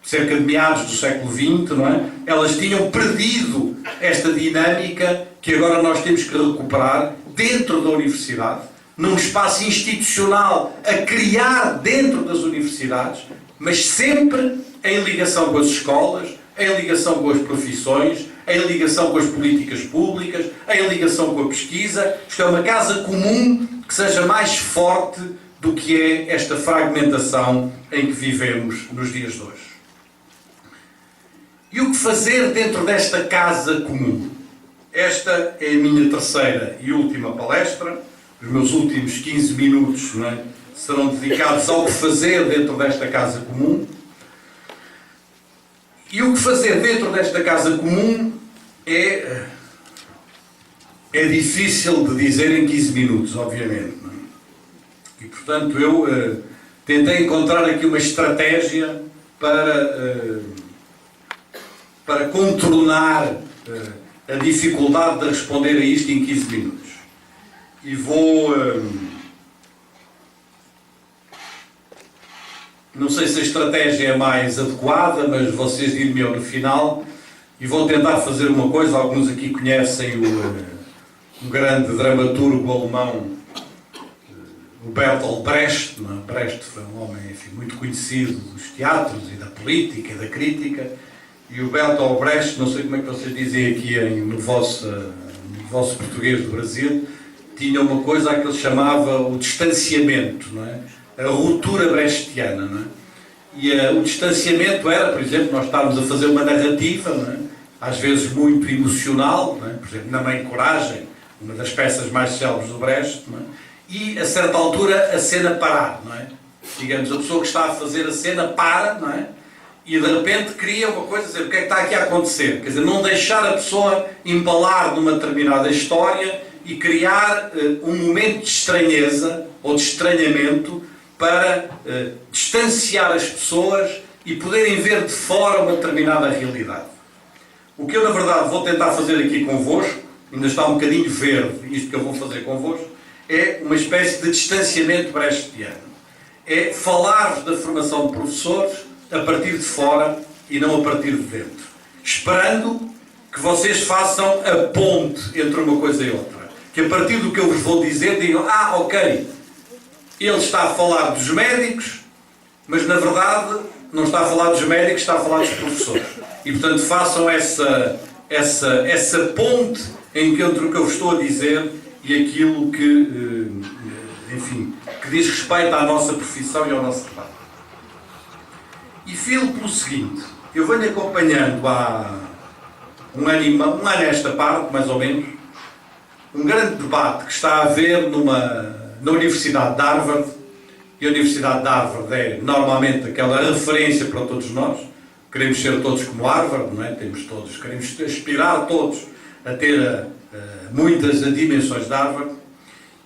cerca de meados do século XX, não é? Elas tinham perdido esta dinâmica que agora nós temos que recuperar dentro da universidade, num espaço institucional a criar dentro das universidades, mas sempre em ligação com as escolas, em ligação com as profissões, em ligação com as políticas públicas, em ligação com a pesquisa. Isto é uma casa comum que seja mais forte do que é esta fragmentação em que vivemos nos dias de hoje. E o que fazer dentro desta casa comum? Esta é a minha terceira e última palestra. Os meus últimos 15 minutos, não é, serão dedicados ao que fazer dentro desta casa comum. E o que fazer dentro desta casa comum é difícil de dizer em 15 minutos, obviamente. Não é? E, portanto, eu tentei encontrar aqui uma estratégia para contornar a dificuldade de responder a isto em 15 minutos. E vou... não sei se a estratégia é mais adequada, mas vocês direm-me no final, e vou tentar fazer uma coisa. Alguns aqui conhecem um grande dramaturgo alemão, o Bertolt Brecht. Não é? Brecht foi um homem, enfim, muito conhecido dos teatros e da política e da crítica, e o Bertolt Brecht, não sei como é que vocês dizem aqui no vosso português do Brasil, tinha uma coisa que ele chamava o distanciamento, não é? A ruptura brechtiana, não é? E o distanciamento era, por exemplo, nós estávamos a fazer uma narrativa, não é? Às vezes muito emocional, não é? Por exemplo, na Mãe Coragem, uma das peças mais célebres do Brecht, não é? E a certa altura a cena parar, não é? Digamos, a pessoa que está a fazer a cena para, não é? E de repente cria uma coisa, dizer, o que é que está aqui a acontecer? Quer dizer, não deixar a pessoa empalar numa determinada história e criar um momento de estranheza ou de estranhamento para distanciar as pessoas e poderem ver de fora uma determinada realidade. O que eu, na verdade, vou tentar fazer aqui convosco ainda está um bocadinho verde, isto que eu vou fazer convosco, é uma espécie de distanciamento brechtiano. É falar da formação de professores a partir de fora e não a partir de dentro. Esperando que vocês façam a ponte entre uma coisa e outra. Que a partir do que eu vos vou dizer, digam, ok, ele está a falar dos médicos, mas na verdade não está a falar dos médicos, está a falar dos professores. E portanto façam essa ponte entre o que eu vos estou a dizer e aquilo que, enfim, que diz respeito à nossa profissão e ao nosso trabalho. E filo pelo seguinte, eu venho acompanhando há um ano esta parte, mais ou menos, um grande debate que está a haver na Universidade de Harvard, e a Universidade de Harvard é normalmente aquela referência para todos nós, queremos ser todos como Harvard, não é? Queremos aspirar todos a ter muitas dimensões de Harvard,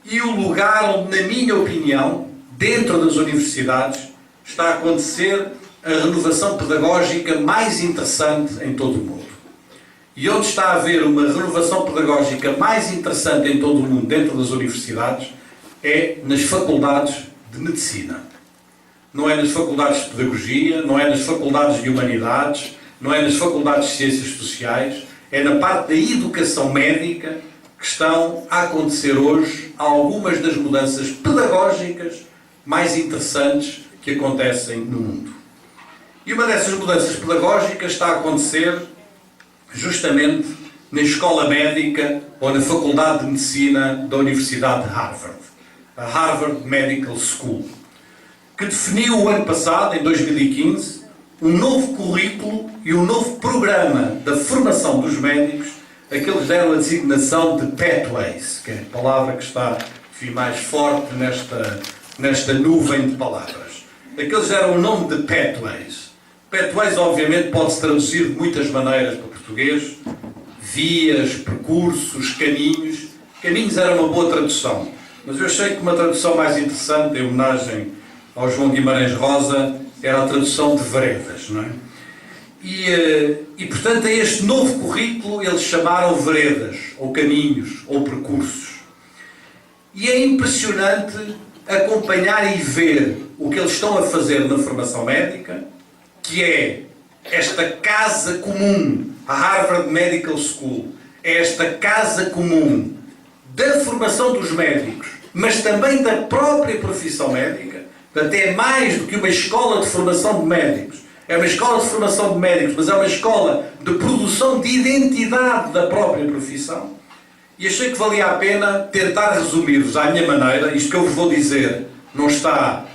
e o lugar onde, na minha opinião, dentro das universidades, está a acontecer a renovação pedagógica mais interessante em todo o mundo. E onde está a haver uma renovação pedagógica mais interessante em todo o mundo, dentro das universidades, é nas faculdades de medicina. Não é nas faculdades de pedagogia, não é nas faculdades de humanidades, não é nas faculdades de ciências sociais, é na parte da educação médica que estão a acontecer hoje algumas das mudanças pedagógicas mais interessantes que acontecem no mundo. E uma dessas mudanças pedagógicas está a acontecer justamente na escola médica ou na Faculdade de Medicina da Universidade de Harvard, a Harvard Medical School, que definiu o ano passado, em 2015, um novo currículo e um novo programa da formação dos médicos, a que eles deram a designação de Pathways, que é a palavra que está, enfim, mais forte nesta nuvem de palavras. A que eles deram o nome de Pathways. Pathways, obviamente, pode-se traduzir de muitas maneiras para português. Vias, percursos, caminhos. Caminhos era uma boa tradução. Mas eu achei que uma tradução mais interessante, em homenagem ao João Guimarães Rosa, era a tradução de veredas, não é? E portanto, a este novo currículo eles chamaram veredas, ou caminhos, ou percursos. E é impressionante acompanhar e ver o que eles estão a fazer na formação médica, que é esta casa comum, a Harvard Medical School, é esta casa comum da formação dos médicos, mas também da própria profissão médica. Portanto, é mais do que uma escola de formação de médicos. É uma escola de formação de médicos, mas é uma escola de produção de identidade da própria profissão. E achei que valia a pena tentar resumir-vos à minha maneira. Isto que eu vos vou dizer não está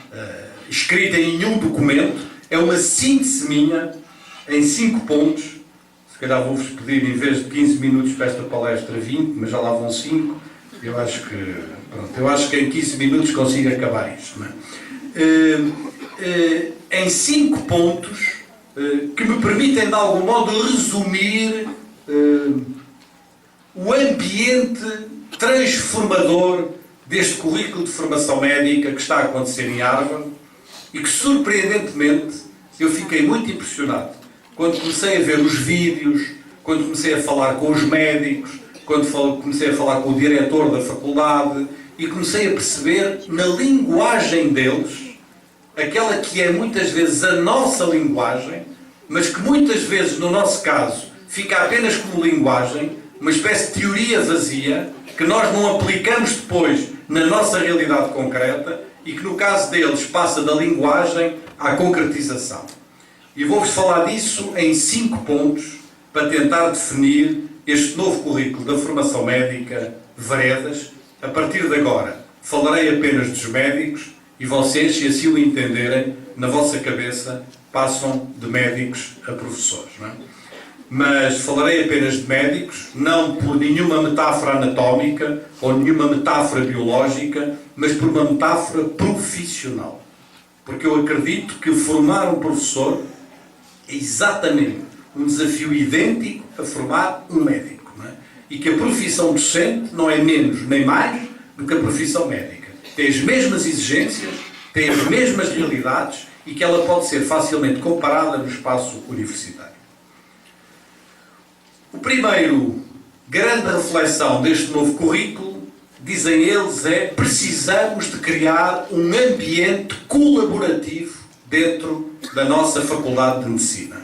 escrito em nenhum documento, é uma síntese minha em 5 pontos. Se calhar vou-vos pedir, em vez de 15 minutos para esta palestra, 20, mas já lá vão 5. Eu acho que em 15 minutos consigo acabar isto, não é? Em 5 pontos que me permitem, de algum modo, resumir o ambiente transformador deste currículo de formação médica que está a acontecer em Harvard e que, surpreendentemente, eu fiquei muito impressionado quando comecei a ver os vídeos, quando comecei a falar com os médicos, quando comecei a falar com o diretor da faculdade e comecei a perceber na linguagem deles, aquela que é muitas vezes a nossa linguagem, mas que muitas vezes, no nosso caso, fica apenas como linguagem, uma espécie de teoria vazia, que nós não aplicamos depois na nossa realidade concreta e que, no caso deles, passa da linguagem à concretização. E vou-vos falar disso em 5 pontos para tentar definir este novo currículo da formação médica Veredas. A partir de agora, falarei apenas dos médicos e vocês, se assim o entenderem, na vossa cabeça, passam de médicos a professores, não é? Mas falarei apenas de médicos, não por nenhuma metáfora anatómica ou nenhuma metáfora biológica, mas por uma metáfora profissional. Porque eu acredito que formar um professor é exatamente um desafio idêntico a formar um médico, não é? E que a profissão docente não é menos nem mais do que a profissão médica. Tem as mesmas exigências, tem as mesmas realidades e que ela pode ser facilmente comparada no espaço universitário. O primeiro grande reflexão deste novo currículo, dizem eles, é: precisamos de criar um ambiente colaborativo dentro da nossa Faculdade de Medicina.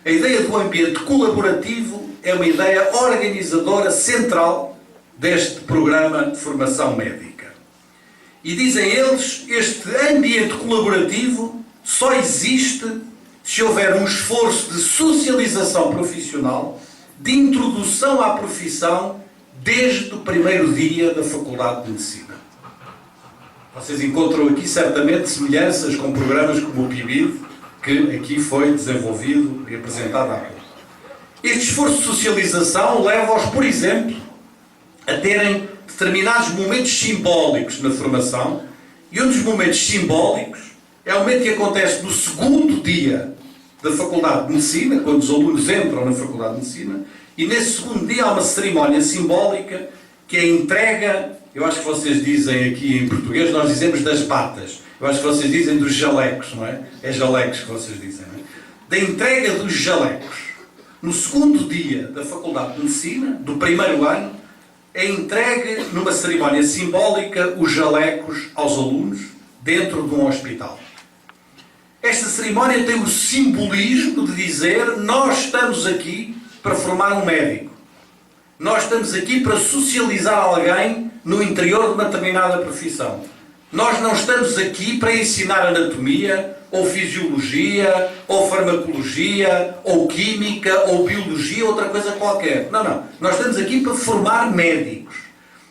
A ideia do ambiente colaborativo é uma ideia organizadora central deste programa de formação médica. E dizem eles, este ambiente colaborativo só existe se houver um esforço de socialização profissional, de introdução à profissão desde o primeiro dia da Faculdade de Medicina. Vocês encontram aqui certamente semelhanças com programas como o PIBID, que aqui foi desenvolvido e apresentado há pouco. Este esforço de socialização leva-os, por exemplo, a terem determinados momentos simbólicos na formação, e um dos momentos simbólicos é o momento que acontece no segundo dia da Faculdade de Medicina, quando os alunos entram na Faculdade de Medicina, e nesse segundo dia há uma cerimónia simbólica que é a entrega, eu acho que vocês dizem aqui em português, nós dizemos das batas, eu acho que vocês dizem dos jalecos, não é? É jalecos que vocês dizem, não é? Da entrega dos jalecos. No segundo dia da Faculdade de Medicina, do primeiro ano, é entregue numa cerimónia simbólica os jalecos aos alunos dentro de um hospital. Esta cerimónia tem o simbolismo de dizer: nós estamos aqui para formar um médico. Nós estamos aqui para socializar alguém no interior de uma determinada profissão. Nós não estamos aqui para ensinar anatomia, ou fisiologia, ou farmacologia, ou química, ou biologia, outra coisa qualquer. Não, não. Nós estamos aqui para formar médicos.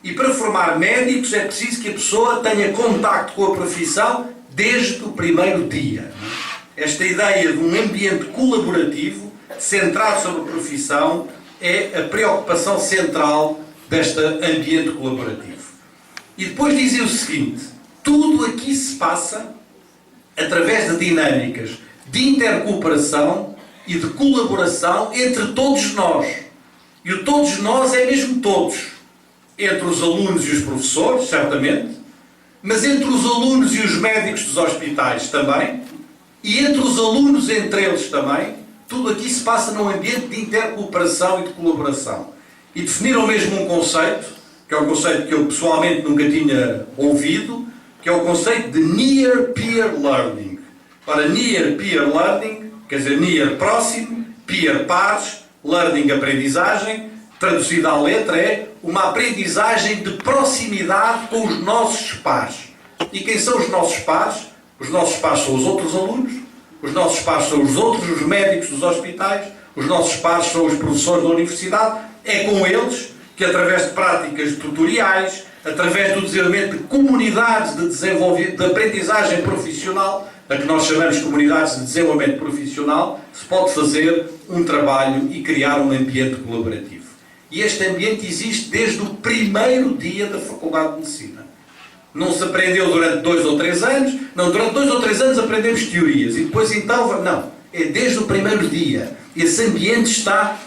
E para formar médicos é preciso que a pessoa tenha contacto com a profissão desde o primeiro dia. Esta ideia de um ambiente colaborativo, centrado sobre a profissão, é a preocupação central deste ambiente colaborativo. E depois dizem o seguinte: tudo aqui se passa através de dinâmicas de intercooperação e de colaboração entre todos nós. E o todos nós é mesmo todos. Entre os alunos e os professores, certamente, mas entre os alunos e os médicos dos hospitais também, e entre os alunos entre eles também. Tudo aqui se passa num ambiente de intercooperação e de colaboração. E definiram mesmo um conceito, que é um conceito que eu pessoalmente nunca tinha ouvido, que é o conceito de Near Peer Learning. Ora, Near Peer Learning, quer dizer, Near próximo, Peer pares, Learning aprendizagem, traduzida à letra é uma aprendizagem de proximidade com os nossos pares. E quem são os nossos pares? Os nossos pares são os outros alunos, os nossos pares são os outros, os médicos dos hospitais, os nossos pares são os professores da universidade. É com eles que, através de práticas tutoriais, através do desenvolvimento de comunidades de desenvolvimento, de aprendizagem profissional, a que nós chamamos de comunidades de desenvolvimento profissional, se pode fazer um trabalho e criar um ambiente colaborativo. E este ambiente existe desde o primeiro dia da Faculdade de Medicina. Não se aprendeu durante 2 ou 3 anos, não, durante 2 ou 3 anos aprendemos teorias, e depois então, não, é desde o primeiro dia. Esse ambiente está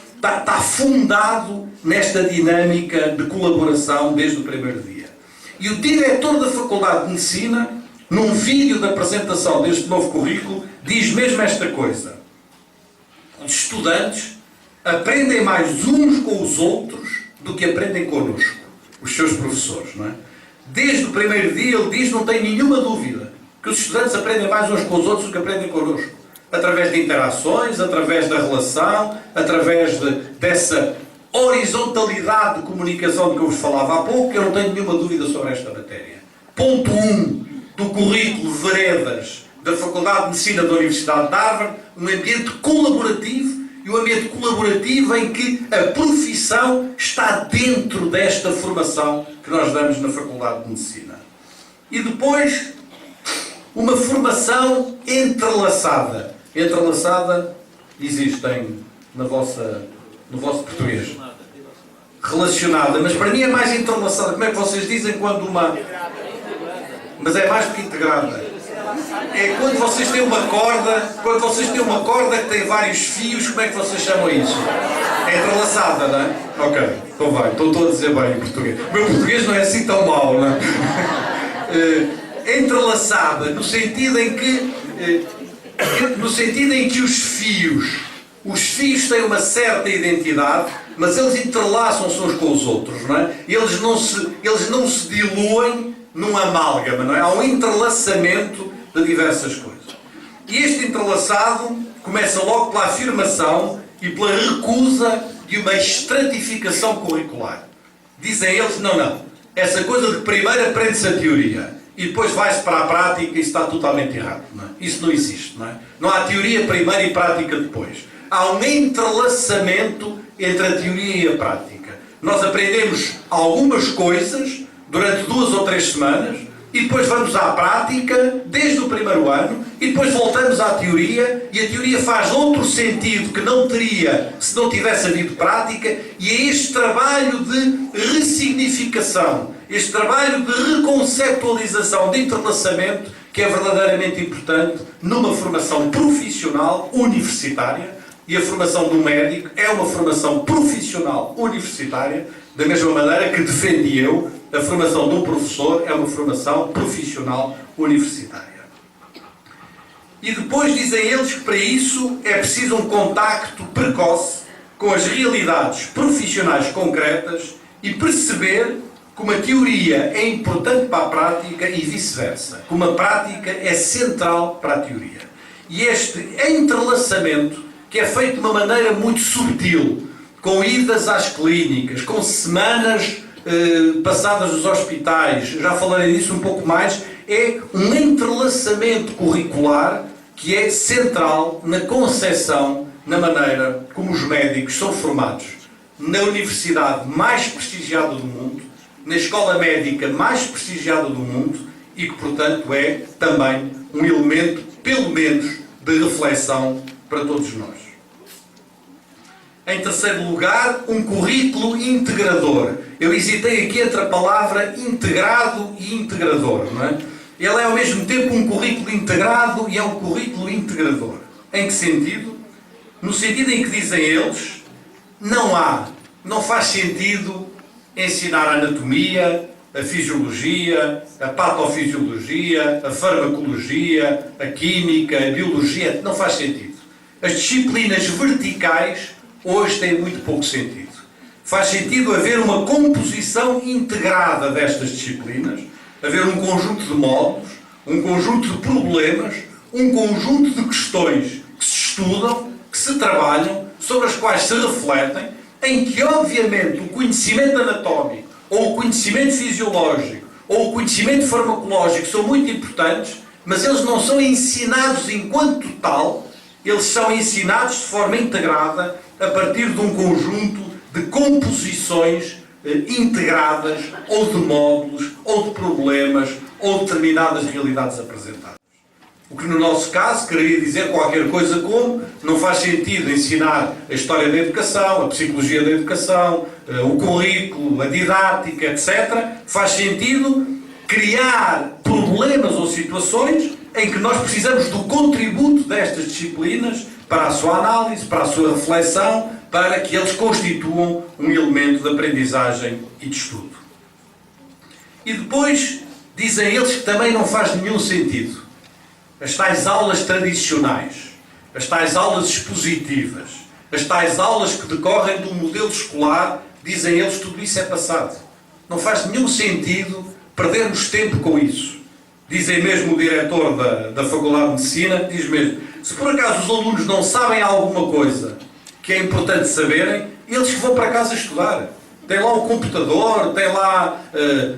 fundado nesta dinâmica de colaboração desde o primeiro dia. E o diretor da Faculdade de Medicina, num vídeo da apresentação deste novo currículo, diz mesmo esta coisa: os estudantes aprendem mais uns com os outros do que aprendem connosco, os seus professores, não é? Desde o primeiro dia ele diz, não tem nenhuma dúvida, que os estudantes aprendem mais uns com os outros do que aprendem connosco. Através de interações, através da relação, através dessa horizontalidade de comunicação de que eu vos falava há pouco, eu não tenho nenhuma dúvida sobre esta matéria. Ponto 1 do currículo Veredas da Faculdade de Medicina da Universidade de Harvard, um ambiente colaborativo, e um ambiente colaborativo em que a profissão está dentro desta formação que nós damos na Faculdade de Medicina. E depois, uma formação entrelaçada. Entrelaçada existem no vosso português. Relacionada, mas para mim é mais entrelaçada. Como é que vocês dizem quando uma... Mas é mais do que integrada. É quando vocês têm uma corda, que tem vários fios, como é que vocês chamam isso? É entrelaçada, não é? Ok, então vai, estou a dizer bem em português. O meu português não é assim tão mau, não é? É entrelaçada, no sentido em que os fios Os fios têm uma certa identidade, mas eles entrelaçam-se uns com os outros, não é? Eles não se diluem num amálgama, não é? Há um entrelaçamento de diversas coisas. E este entrelaçado começa logo pela afirmação e pela recusa de uma estratificação curricular. Dizem eles, não, essa coisa de primeiro aprende-se a teoria e depois vai-se para a prática, isso está totalmente errado, não é? Isso não existe, não é? Não há teoria primeiro e prática depois. Há um entrelaçamento entre a teoria e a prática. Nós aprendemos algumas coisas durante 2 ou 3 semanas e depois vamos à prática desde o primeiro ano e depois voltamos à teoria e a teoria faz outro sentido que não teria se não tivesse havido prática, e é este trabalho de ressignificação, este trabalho de reconceptualização, de entrelaçamento, que é verdadeiramente importante numa formação profissional universitária. E a formação do médico é uma formação profissional universitária, da mesma maneira que defendi eu, a formação de um professor é uma formação profissional universitária. E depois dizem eles que para isso é preciso um contacto precoce com as realidades profissionais concretas e perceber como a teoria é importante para a prática e vice-versa, como a prática é central para a teoria. E este entrelaçamento, que é feito de uma maneira muito subtil, com idas às clínicas, com semanas passadas nos hospitais, já falarei disso um pouco mais, é um entrelaçamento curricular que é central na concepção, na maneira como os médicos são formados na universidade mais prestigiada do mundo, na escola médica mais prestigiada do mundo e que, portanto, é também um elemento, pelo menos, de reflexão para todos nós. Em terceiro lugar, um currículo integrador. Eu hesitei aqui entre a palavra integrado e integrador, não é? Ele é ao mesmo tempo um currículo integrado e é um currículo integrador. Em que sentido? No sentido em que dizem eles, não faz sentido ensinar a anatomia, a fisiologia, a patofisiologia, a farmacologia, a química, a biologia, não faz sentido. As disciplinas verticais hoje têm muito pouco sentido. Faz sentido haver uma composição integrada destas disciplinas, haver um conjunto de módulos, um conjunto de problemas, um conjunto de questões que se estudam, que se trabalham, sobre as quais se refletem, em que obviamente o conhecimento anatómico, ou o conhecimento fisiológico, ou o conhecimento farmacológico são muito importantes, mas eles não são ensinados enquanto tal, eles são ensinados de forma integrada a partir de um conjunto de composições integradas, ou de módulos, ou de problemas, ou de determinadas realidades apresentadas. O que no nosso caso queria dizer qualquer coisa como não faz sentido ensinar a história da educação, a psicologia da educação, o currículo, a didática, etc. Faz sentido criar problemas ou situações em que nós precisamos do contributo destas disciplinas para a sua análise, para a sua reflexão, para que eles constituam um elemento de aprendizagem e de estudo. E depois dizem eles que também não faz nenhum sentido as tais aulas tradicionais, as tais aulas expositivas, as tais aulas que decorrem do modelo escolar, dizem eles, tudo isso é passado. Não faz nenhum sentido perdermos tempo com isso. Dizem mesmo o diretor da Faculdade de Medicina, diz mesmo, se por acaso os alunos não sabem alguma coisa que é importante saberem, eles que vão para casa estudar. Tem lá o computador, tem lá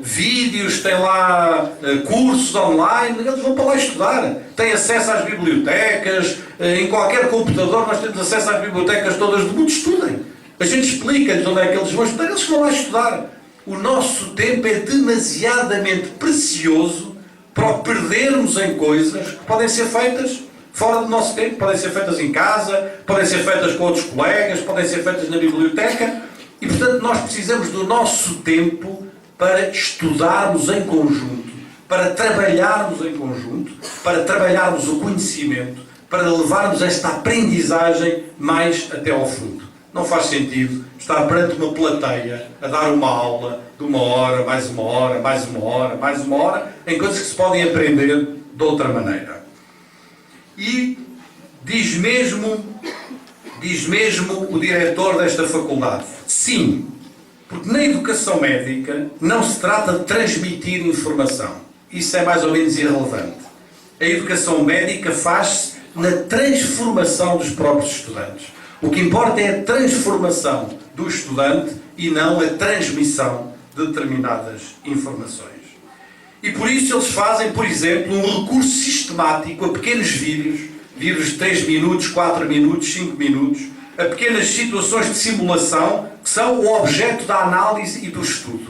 vídeos, tem lá cursos online, eles vão para lá estudar. Têm acesso às bibliotecas, em qualquer computador nós temos acesso às bibliotecas todas do mundo, estudem. A gente explica-lhes onde é que eles vão estudar, eles vão lá estudar. O nosso tempo é demasiadamente precioso para o perdermos em coisas que podem ser feitas fora do nosso tempo, podem ser feitas em casa, podem ser feitas com outros colegas, podem ser feitas na biblioteca. E, portanto, nós precisamos do nosso tempo para estudarmos em conjunto, para trabalharmos em conjunto, para trabalharmos o conhecimento, para levarmos esta aprendizagem mais até ao fundo. Não faz sentido estar perante uma plateia a dar uma aula de 1 hora, mais 1 hora, mais 1 hora, mais 1 hora, em coisas que se podem aprender de outra maneira. E diz mesmo Diz mesmo o diretor desta faculdade. Sim, porque na educação médica não se trata de transmitir informação. Isso é mais ou menos irrelevante. A educação médica faz-se na transformação dos próprios estudantes. O que importa é a transformação do estudante e não a transmissão de determinadas informações. E por isso eles fazem, por exemplo, um recurso sistemático a pequenos vídeos de 3 minutos, 4 minutos, 5 minutos, a pequenas situações de simulação que são o objeto da análise e do estudo.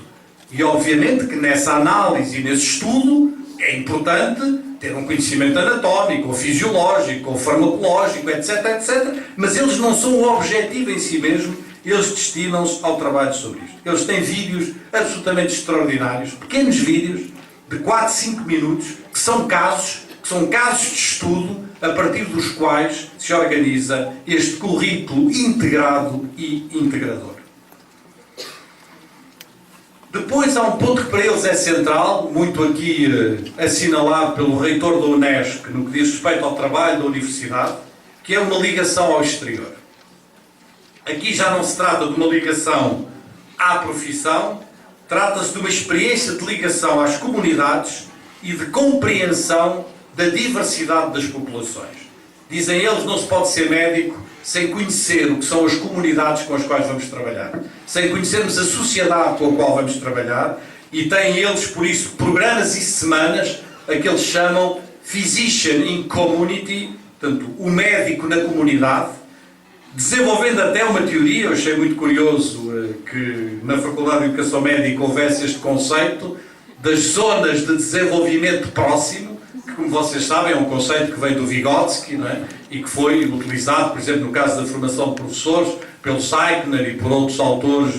E obviamente que nessa análise e nesse estudo é importante ter um conhecimento anatómico, ou fisiológico, ou farmacológico, etc, etc. Mas eles não são o objetivo em si mesmo, eles destinam-se ao trabalho sobre isto. Eles têm vídeos absolutamente extraordinários, pequenos vídeos de 4, 5 minutos, que são casos de estudo a partir dos quais se organiza este currículo integrado e integrador. Depois há um ponto que para eles é central, muito aqui assinalado pelo reitor da Unesc, no que diz respeito ao trabalho da universidade, que é uma ligação ao exterior. Aqui já não se trata de uma ligação à profissão, trata-se de uma experiência de ligação às comunidades e de compreensão da diversidade das populações. Dizem eles, não se pode ser médico sem conhecer o que são as comunidades com as quais vamos trabalhar, sem conhecermos a sociedade com a qual vamos trabalhar, e têm eles, por isso, programas e semanas a que eles chamam Physician in Community, portanto, o médico na comunidade, desenvolvendo até uma teoria. Eu achei muito curioso que na Faculdade de Educação Médica houvesse este conceito das zonas de desenvolvimento próximo, que, como vocês sabem, é um conceito que vem do Vygotsky, não é? E que foi utilizado, por exemplo, no caso da formação de professores, pelo Zeichner e por outros autores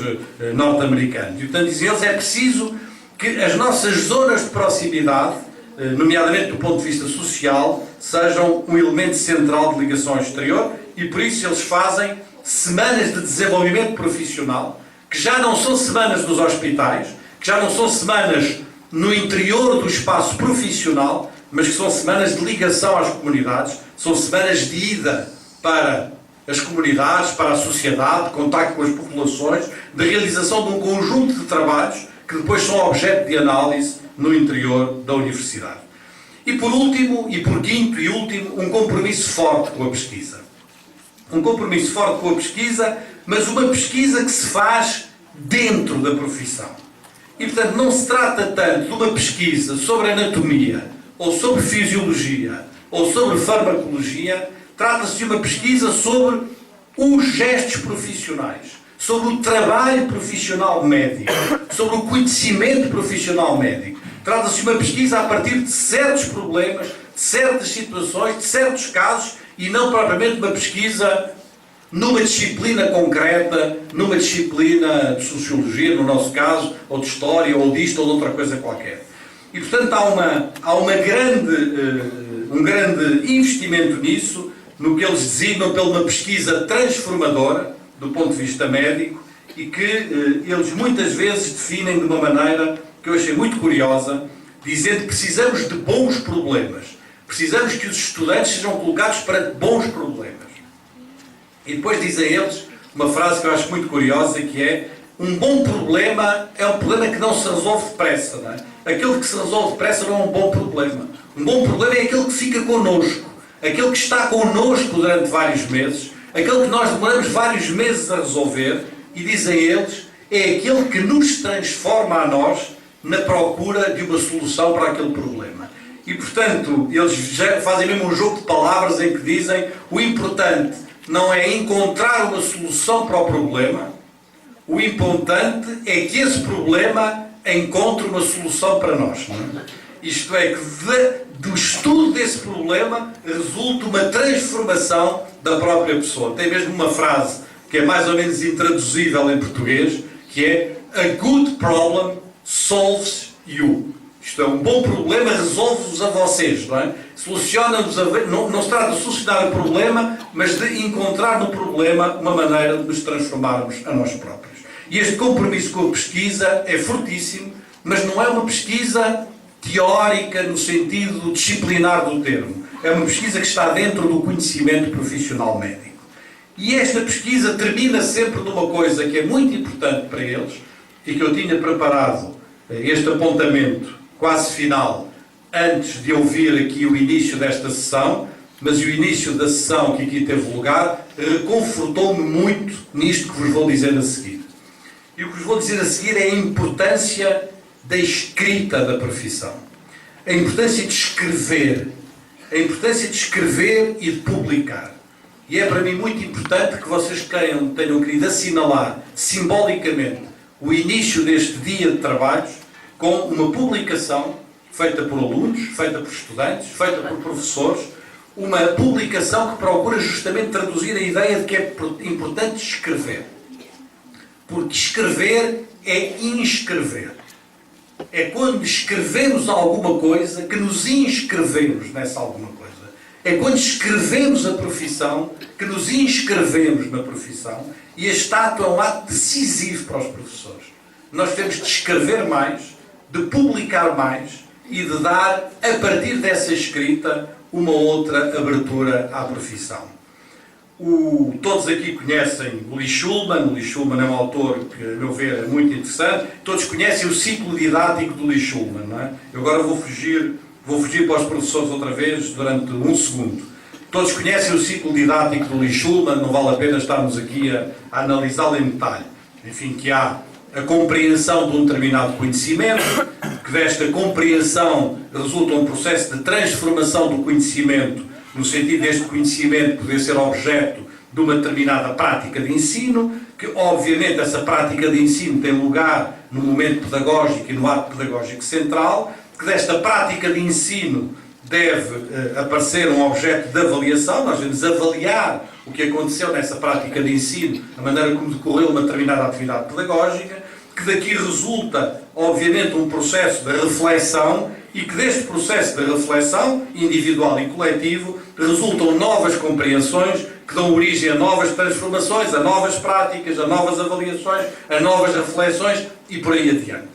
norte-americanos. E, portanto, dizem eles, é preciso que as nossas zonas de proximidade, nomeadamente do ponto de vista social, sejam um elemento central de ligação ao exterior, e por isso eles fazem semanas de desenvolvimento profissional, que já não são semanas nos hospitais, que já não são semanas no interior do espaço profissional, mas que são semanas de ligação às comunidades, são semanas de ida para as comunidades, para a sociedade, de contacto com as populações, de realização de um conjunto de trabalhos que depois são objeto de análise no interior da universidade. E por último, e por quinto e último, um compromisso forte com a pesquisa. Um compromisso forte com a pesquisa, mas uma pesquisa que se faz dentro da profissão. E, portanto, não se trata tanto de uma pesquisa sobre anatomia, ou sobre fisiologia, ou sobre farmacologia. Trata-se de uma pesquisa sobre os gestos profissionais, sobre o trabalho profissional médico, sobre o conhecimento profissional médico. Trata-se de uma pesquisa a partir de certos problemas, de certas situações, de certos casos, e não propriamente uma pesquisa numa disciplina concreta, numa disciplina de sociologia, no nosso caso, ou de história, ou disto, ou de outra coisa qualquer. E, portanto, há um grande investimento nisso, no que eles designam pela uma pesquisa transformadora, do ponto de vista médico, e que eles muitas vezes definem de uma maneira que eu achei muito curiosa, dizendo que precisamos de bons problemas. Precisamos que os estudantes sejam colocados para bons problemas. E depois dizem eles uma frase que eu acho muito curiosa, que é: um bom problema é um problema que não se resolve depressa, não é? Aquele que se resolve depressa não é um bom problema. Um bom problema é aquele que fica connosco, aquele que está connosco durante vários meses, aquele que nós demoramos vários meses a resolver, e dizem eles, é aquele que nos transforma a nós na procura de uma solução para aquele problema. E, portanto, eles já fazem mesmo um jogo de palavras em que dizem: o importante não é encontrar uma solução para o problema, o importante é que esse problema encontre uma solução para nós. Não é? Isto é, que do estudo desse problema resulta uma transformação da própria pessoa. Tem mesmo uma frase que é mais ou menos intraduzível em português, que é: a good problem solves you. Isto é, um bom problema resolve-vos a vocês, não é? Soluciona-vos não se trata de solucionar o problema, mas de encontrar no problema uma maneira de nos transformarmos a nós próprios. E este compromisso com a pesquisa é fortíssimo, mas não é uma pesquisa teórica no sentido disciplinar do termo. É uma pesquisa que está dentro do conhecimento profissional médico. E esta pesquisa termina sempre numa coisa que é muito importante para eles e que eu tinha preparado este apontamento quase final antes de ouvir aqui o início desta sessão, mas o início da sessão que aqui teve lugar reconfortou-me muito nisto que vos vou dizer a seguir. E o que vos vou dizer a seguir é a importância da escrita da profissão. A importância de escrever. A importância de escrever e de publicar. E é para mim muito importante que vocês tenham querido assinalar simbolicamente o início deste dia de trabalhos com uma publicação feita por alunos, feita por estudantes, feita por professores, uma publicação que procura justamente traduzir a ideia de que é importante escrever. Porque escrever é inscrever. É quando escrevemos alguma coisa que nos inscrevemos nessa alguma coisa. É quando escrevemos a profissão que nos inscrevemos na profissão, e a estátua é um ato decisivo para os professores. Nós temos de escrever mais, de publicar mais e de dar, a partir dessa escrita, uma outra abertura à profissão. Todos aqui conhecem o Lee Shulman. O Lee Shulman é um autor que, a meu ver, é muito interessante. Todos conhecem o ciclo didático do Lee Shulman, não é? Eu agora vou fugir para os professores outra vez durante um segundo. Todos conhecem o ciclo didático do Lee Shulman, não vale a pena estarmos aqui a analisá-lo em detalhe. Enfim, que há a compreensão de um determinado conhecimento, que desta compreensão resulta um processo de transformação do conhecimento, no sentido deste conhecimento poder ser objeto de uma determinada prática de ensino, que obviamente essa prática de ensino tem lugar no momento pedagógico e no ato pedagógico central, que desta prática de ensino deve aparecer um objeto de avaliação. Nós devemos avaliar o que aconteceu nessa prática de ensino, a maneira como decorreu uma determinada atividade pedagógica, que daqui resulta, obviamente, um processo de reflexão, e que deste processo de reflexão, individual e coletivo, resultam novas compreensões que dão origem a novas transformações, a novas práticas, a novas avaliações, a novas reflexões e por aí adiante.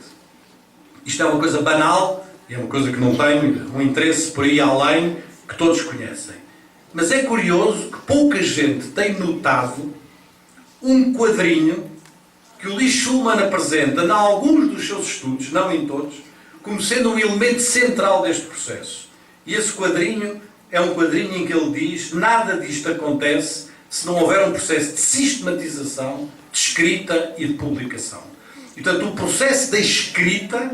Isto é uma coisa banal, e é uma coisa que não tem um interesse por aí além, que todos conhecem. Mas é curioso que pouca gente tem notado um quadrinho que o Lee Shulman apresenta em alguns dos seus estudos, não em todos, como sendo um elemento central deste processo. E esse quadrinho é um quadrinho em que ele diz: nada disto acontece se não houver um processo de sistematização, de escrita e de publicação. E, portanto, o processo da escrita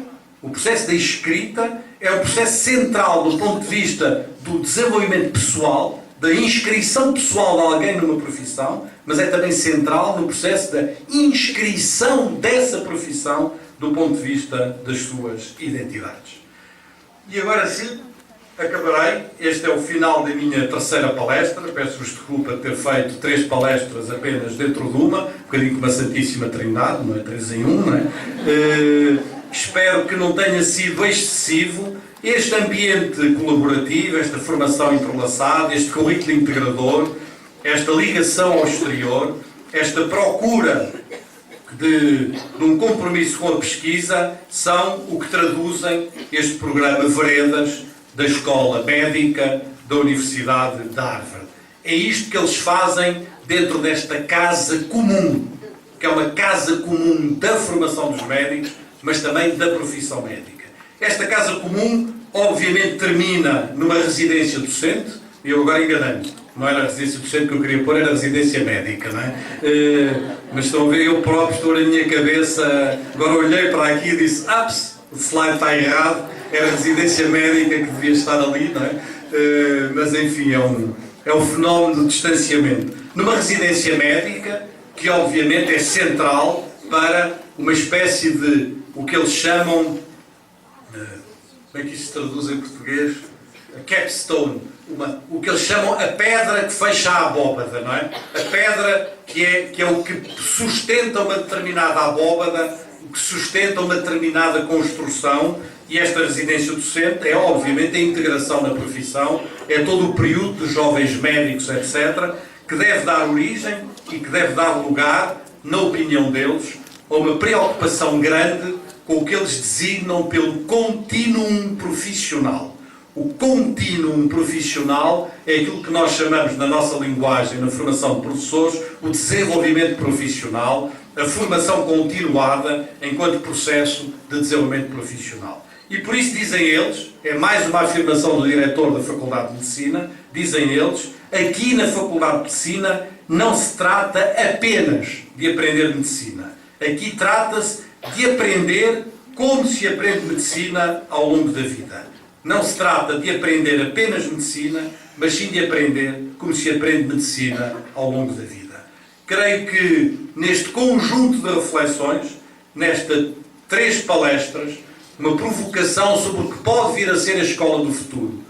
é um processo central do ponto de vista do desenvolvimento pessoal, da inscrição pessoal de alguém numa profissão, mas é também central no processo da inscrição dessa profissão do ponto de vista das suas identidades. E agora sim, acabarei. Este é o final da minha terceira palestra. Peço-vos desculpa de ter feito 3 palestras apenas dentro de uma, um bocadinho como a Santíssima Trindade, não é? 3 em 1, não é? Espero que não tenha sido excessivo. Este ambiente colaborativo, esta formação entrelaçada, este currículo integrador, esta ligação ao exterior, esta procura de um compromisso com a pesquisa, são o que traduzem este programa Veredas da Escola Médica da Universidade de Harvard. É isto que eles fazem dentro desta casa comum, que é uma casa comum da formação dos médicos, mas também da profissão médica. Esta casa comum, obviamente, termina numa residência docente, e eu agora enganei-me. Não era a residência docente que eu queria pôr, era a residência médica, não é? Mas estão a ver, eu próprio estou na minha cabeça, agora olhei para aqui e disse: "Ups, o slide está errado, era a residência médica que devia estar ali", não é? Mas enfim, é um fenómeno de distanciamento. Numa residência médica, que obviamente é central para uma espécie de, o que eles chamam, como é que isto se traduz em português? A capstone. O que eles chamam a pedra que fecha a abóbada, não é? A pedra que é o que sustenta uma determinada abóbada, o que sustenta uma determinada construção, e esta residência docente é, obviamente, a integração na profissão, é todo o período dos jovens médicos, etc., que deve dar origem e que deve dar lugar, na opinião deles, a uma preocupação grande com o que eles designam pelo continuum profissional. O contínuo profissional é aquilo que nós chamamos, na nossa linguagem, na formação de professores, o desenvolvimento profissional, a formação continuada enquanto processo de desenvolvimento profissional. E por isso dizem eles, é mais uma afirmação do diretor da Faculdade de Medicina, dizem eles, aqui na Faculdade de Medicina não se trata apenas de aprender medicina. Aqui trata-se de aprender como se aprende medicina ao longo da vida. Não se trata de aprender apenas medicina, mas sim de aprender como se aprende medicina ao longo da vida. Creio que neste conjunto de reflexões, nestas 3 palestras, uma provocação sobre o que pode vir a ser a escola do futuro,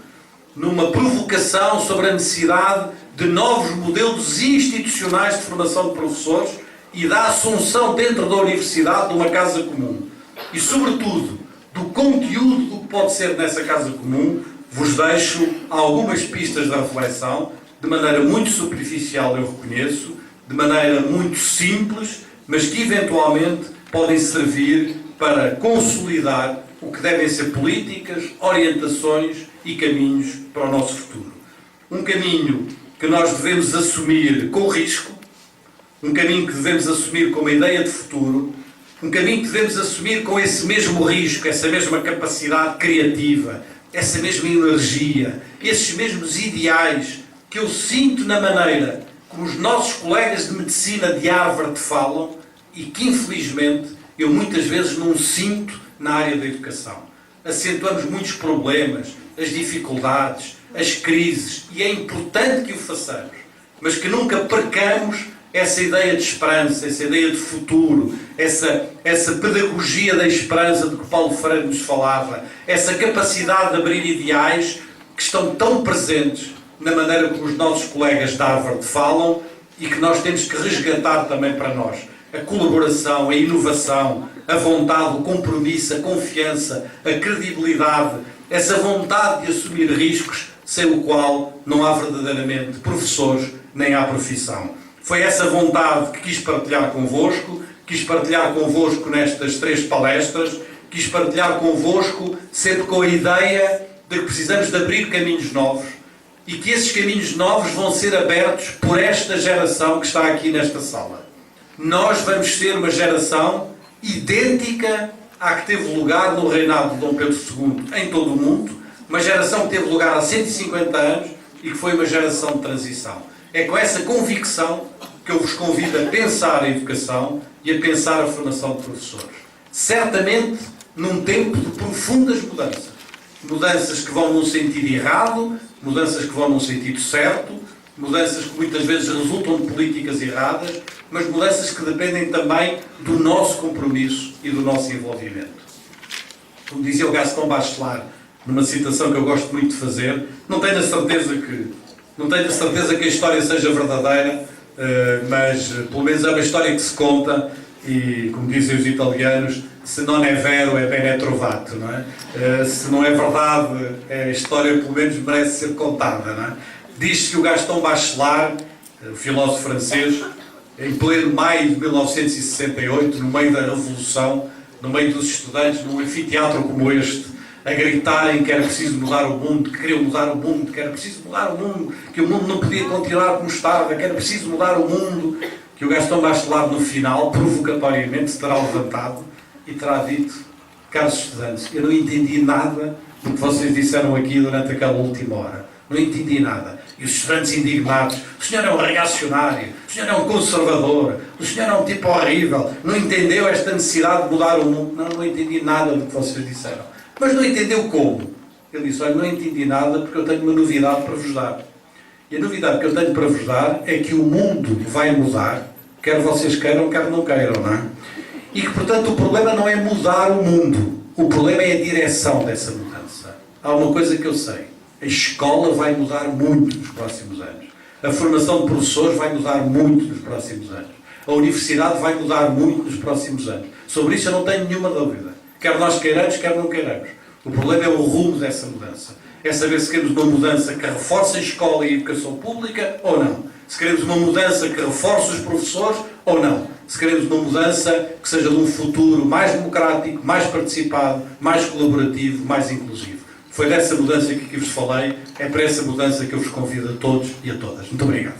numa provocação sobre a necessidade de novos modelos institucionais de formação de professores e da assunção dentro da universidade de uma casa comum. E, sobretudo, do conteúdo do que pode ser nessa casa comum, vos deixo algumas pistas da reflexão, de maneira muito superficial, eu reconheço, de maneira muito simples, mas que eventualmente podem servir para consolidar o que devem ser políticas, orientações e caminhos para o nosso futuro. Um caminho que nós devemos assumir com risco, um caminho que devemos assumir com uma ideia de futuro, um caminho que devemos assumir com esse mesmo risco, essa mesma capacidade criativa, essa mesma energia, esses mesmos ideais que eu sinto na maneira como os nossos colegas de medicina de Harvard falam e que, infelizmente, eu muitas vezes não sinto na área da educação. Acentuamos muitos problemas, as dificuldades, as crises, e é importante que o façamos, mas que nunca percamos essa ideia de esperança, essa ideia de futuro, essa pedagogia da esperança de que Paulo Freire nos falava, essa capacidade de abrir ideais que estão tão presentes na maneira como os nossos colegas de Harvard falam e que nós temos que resgatar também para nós. A colaboração, a inovação, a vontade, o compromisso, a confiança, a credibilidade, essa vontade de assumir riscos sem o qual não há verdadeiramente professores nem há profissão. Foi essa vontade que quis partilhar convosco nestas 3 palestras, quis partilhar convosco sempre com a ideia de que precisamos de abrir caminhos novos e que esses caminhos novos vão ser abertos por esta geração que está aqui nesta sala. Nós vamos ser uma geração idêntica à que teve lugar no reinado de Dom Pedro II em todo o mundo, uma geração que teve lugar há 150 anos e que foi uma geração de transição. É com essa convicção que eu vos convido a pensar a educação e a pensar a formação de professores. Certamente num tempo de profundas mudanças. Mudanças que vão num sentido errado, mudanças que vão num sentido certo, mudanças que muitas vezes resultam de políticas erradas, mas mudanças que dependem também do nosso compromisso e do nosso envolvimento. Como dizia o Gaston Bachelard, numa citação que eu gosto muito de fazer, não tenho a certeza que a história seja verdadeira, mas pelo menos é uma história que se conta e, como dizem os italianos, se non è vero è bene trovato, não é? Se não é verdade, a história pelo menos merece ser contada, não é? Diz-se que o Gaston Bachelard, o filósofo francês, em pleno maio de 1968, no meio da Revolução, no meio dos estudantes, num anfiteatro como este, a gritarem que era preciso mudar o mundo, que queriam mudar o mundo, que era preciso mudar o mundo, que o mundo não podia continuar como estava, que era preciso mudar o mundo, que o Gaston Bachelard, no final, provocatoriamente, se terá levantado e terá dito: caros estudantes, eu não entendi nada do que vocês disseram aqui durante aquela última hora. Não entendi nada. E os estudantes indignados: o senhor é um reacionário, o senhor é um conservador, o senhor é um tipo horrível, não entendeu esta necessidade de mudar o mundo. Não entendi nada do que vocês disseram. Mas não entendeu como? Ele disse: olha, não entendi nada porque eu tenho uma novidade para vos dar. E a novidade que eu tenho para vos dar é que o mundo vai mudar, quer vocês queiram, quer não queiram, não é? E que, portanto, o problema não é mudar o mundo, o problema é a direção dessa mudança. Há uma coisa que eu sei: a escola vai mudar muito nos próximos anos. A formação de professores vai mudar muito nos próximos anos. A universidade vai mudar muito nos próximos anos. Sobre isso eu não tenho nenhuma dúvida. Quer nós queiramos, quer não queiramos. O problema é o rumo dessa mudança. É saber se queremos uma mudança que reforce a escola e a educação pública ou não. Se queremos uma mudança que reforce os professores ou não. Se queremos uma mudança que seja de um futuro mais democrático, mais participado, mais colaborativo, mais inclusivo. Foi dessa mudança que vos falei, é para essa mudança que eu vos convido a todos e a todas. Muito obrigado.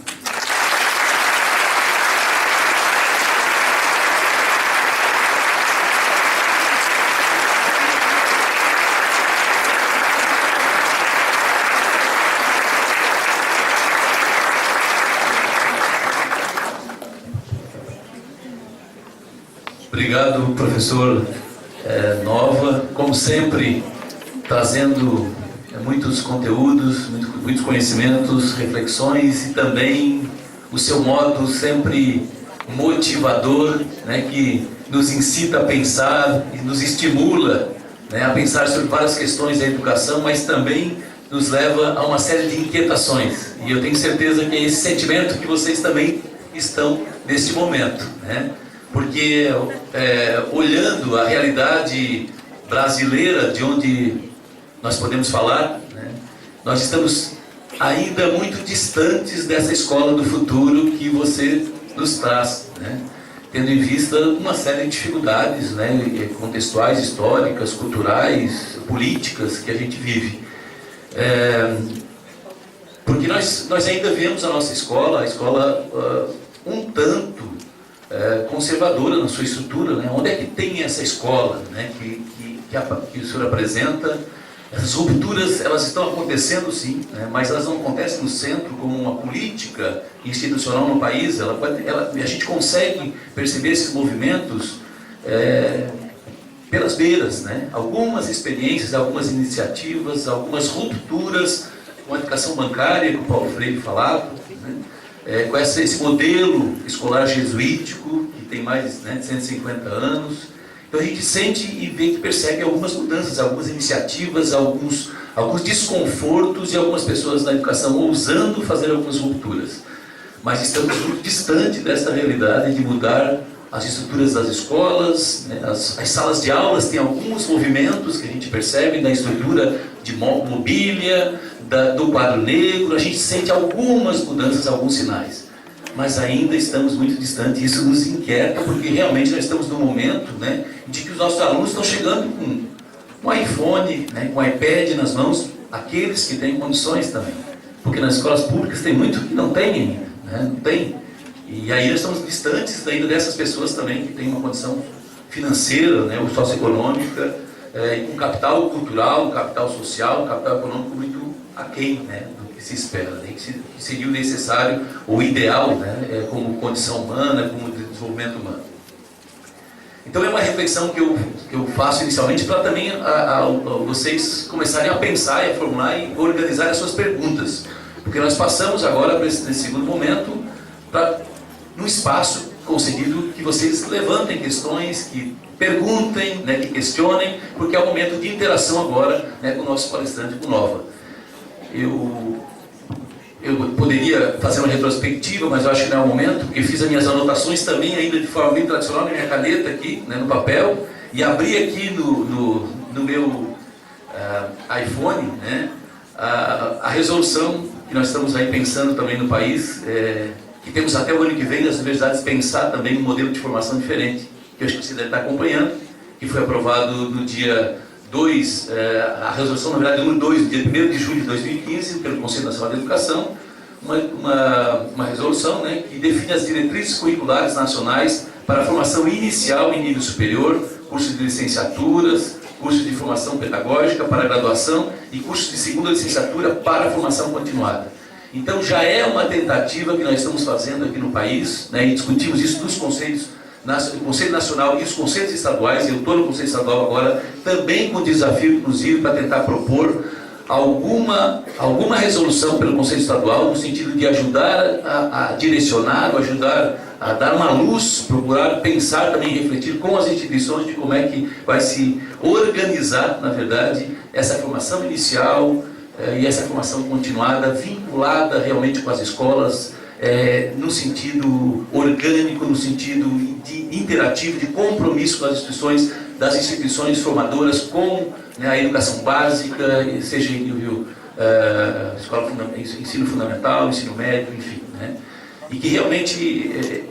Obrigado, professor Nova, como sempre, trazendo muitos conteúdos, muitos conhecimentos, reflexões e também o seu modo sempre motivador, né, que nos incita a pensar e nos estimula, né, a pensar sobre várias questões da educação, mas também nos leva a uma série de inquietações. E eu tenho certeza que é esse sentimento que vocês também estão neste momento, né? Porque olhando a realidade brasileira, de onde nós podemos falar, né, nós estamos ainda muito distantes dessa escola do futuro que você nos traz, né, tendo em vista uma série de dificuldades, né, contextuais, históricas, culturais, políticas que a gente vive. Porque nós ainda vemos a nossa escola, um tanto conservadora na sua estrutura, né? Onde é que tem essa escola, né, que o senhor apresenta? Essas rupturas, elas estão acontecendo sim, né, mas elas não acontecem no centro como uma política institucional no país. A gente consegue perceber esses movimentos pelas beiras, né? Algumas experiências, algumas iniciativas, algumas rupturas com a educação bancária, que o Paulo Freire falava, né? Com esse modelo escolar jesuítico, que tem mais, né, de 150 anos. Então a gente sente e vê que percebe algumas mudanças, algumas iniciativas, alguns desconfortos e algumas pessoas na educação ousando fazer algumas rupturas. Mas estamos muito distante dessa realidade de mudar as estruturas das escolas, né? As salas de aulas têm alguns movimentos que a gente percebe na estrutura de mobília, do quadro negro, a gente sente algumas mudanças, alguns sinais. Mas ainda estamos muito distantes, isso nos inquieta, porque realmente nós estamos num momento, né, de que os nossos alunos estão chegando com um iPhone, né, com um iPad nas mãos, aqueles que têm condições também. Porque nas escolas públicas tem muito que não tem ainda, né, não tem. E aí nós estamos distantes ainda dessas pessoas também que têm uma condição financeira, né, ou socioeconômica, um capital cultural, um capital social, um capital econômico muito aquém, né, do que se espera, né, que seria o necessário, o ideal, né, como condição humana, como desenvolvimento humano. Então é uma reflexão que eu faço inicialmente para também vocês começarem a pensar e a formular e organizar as suas perguntas. Porque nós passamos agora para nesse segundo momento num espaço concedido que vocês levantem questões, que perguntem, né, que questionem, porque é o momento de interação agora, né, com o nosso palestrante, com o Nova. Eu poderia fazer uma retrospectiva, mas eu acho que não é o momento, porque fiz as minhas anotações também ainda de forma bem tradicional, na minha caneta aqui, né, no papel, e abri aqui no meu iPhone, né, a resolução que nós estamos aí pensando também no país, que temos até o ano que vem das universidades pensar também um modelo de formação diferente, que eu acho que você deve estar acompanhando, que foi aprovado no dia 2, a resolução, na verdade, número 2, no dia 1º de julho de 2015, pelo Conselho Nacional de Educação, uma resolução, né, que define as diretrizes curriculares nacionais para a formação inicial em nível superior, cursos de licenciaturas, cursos de formação pedagógica para a graduação e cursos de segunda licenciatura para a formação continuada. Então já é uma tentativa que nós estamos fazendo aqui no país, né, e discutimos isso nos conselhos, o Conselho Nacional e os conselhos estaduais, eu estou no Conselho Estadual agora, também com desafio, inclusive, para tentar propor alguma resolução pelo Conselho Estadual, no sentido de ajudar a direcionar, ajudar a dar uma luz, procurar pensar também, refletir com as instituições de como é que vai se organizar, na verdade, essa formação inicial e essa formação continuada, vinculada realmente com as escolas, no sentido orgânico, no sentido de interativo, de compromisso com as das instituições formadoras com, né, a educação básica, seja em nível ensino fundamental, ensino médio, enfim, né? E que realmente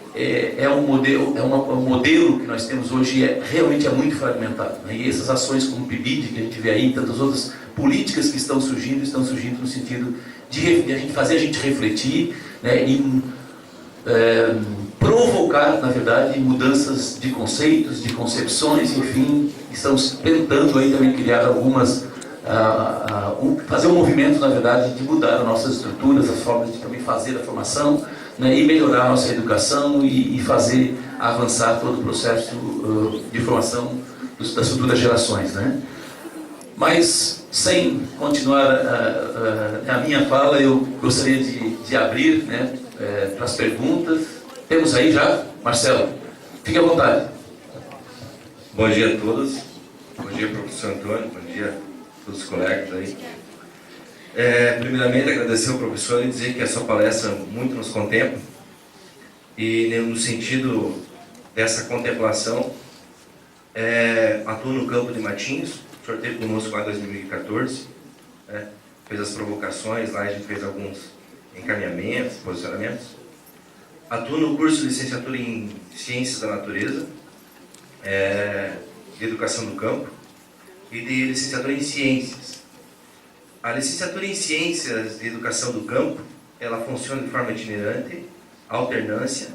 é um modelo que nós temos hoje realmente é muito fragmentado, né? E essas ações como o PIBID, que a gente vê aí, tantas outras políticas que estão surgindo no sentido de a gente fazer a gente refletir, né, e provocar, na verdade, mudanças de conceitos, de concepções, enfim. Estamos tentando aí também criar algumas, fazer um movimento, na verdade, de mudar as nossas estruturas, as formas de também fazer a formação, né, e melhorar a nossa educação e fazer avançar todo o processo de formação das futuras gerações, né? Mas, sem continuar a minha fala, eu gostaria de abrir, né, para as perguntas. Temos aí já? Marcelo, fique à vontade. Bom dia a todos. Bom dia, professor Antônio. Bom dia a todos os colegas aí. Primeiramente, agradecer ao professor e dizer que a sua palestra muito nos contempla. E no sentido dessa contemplação, atuo no campo de Matinhos. O senhor esteve conosco lá em 2014, né? Fez as provocações lá, a gente fez alguns encaminhamentos, posicionamentos. Atuo no curso de licenciatura em Ciências da Natureza, de Educação do Campo e de licenciatura em Ciências. A licenciatura em Ciências de Educação do Campo, ela funciona de forma itinerante, alternância,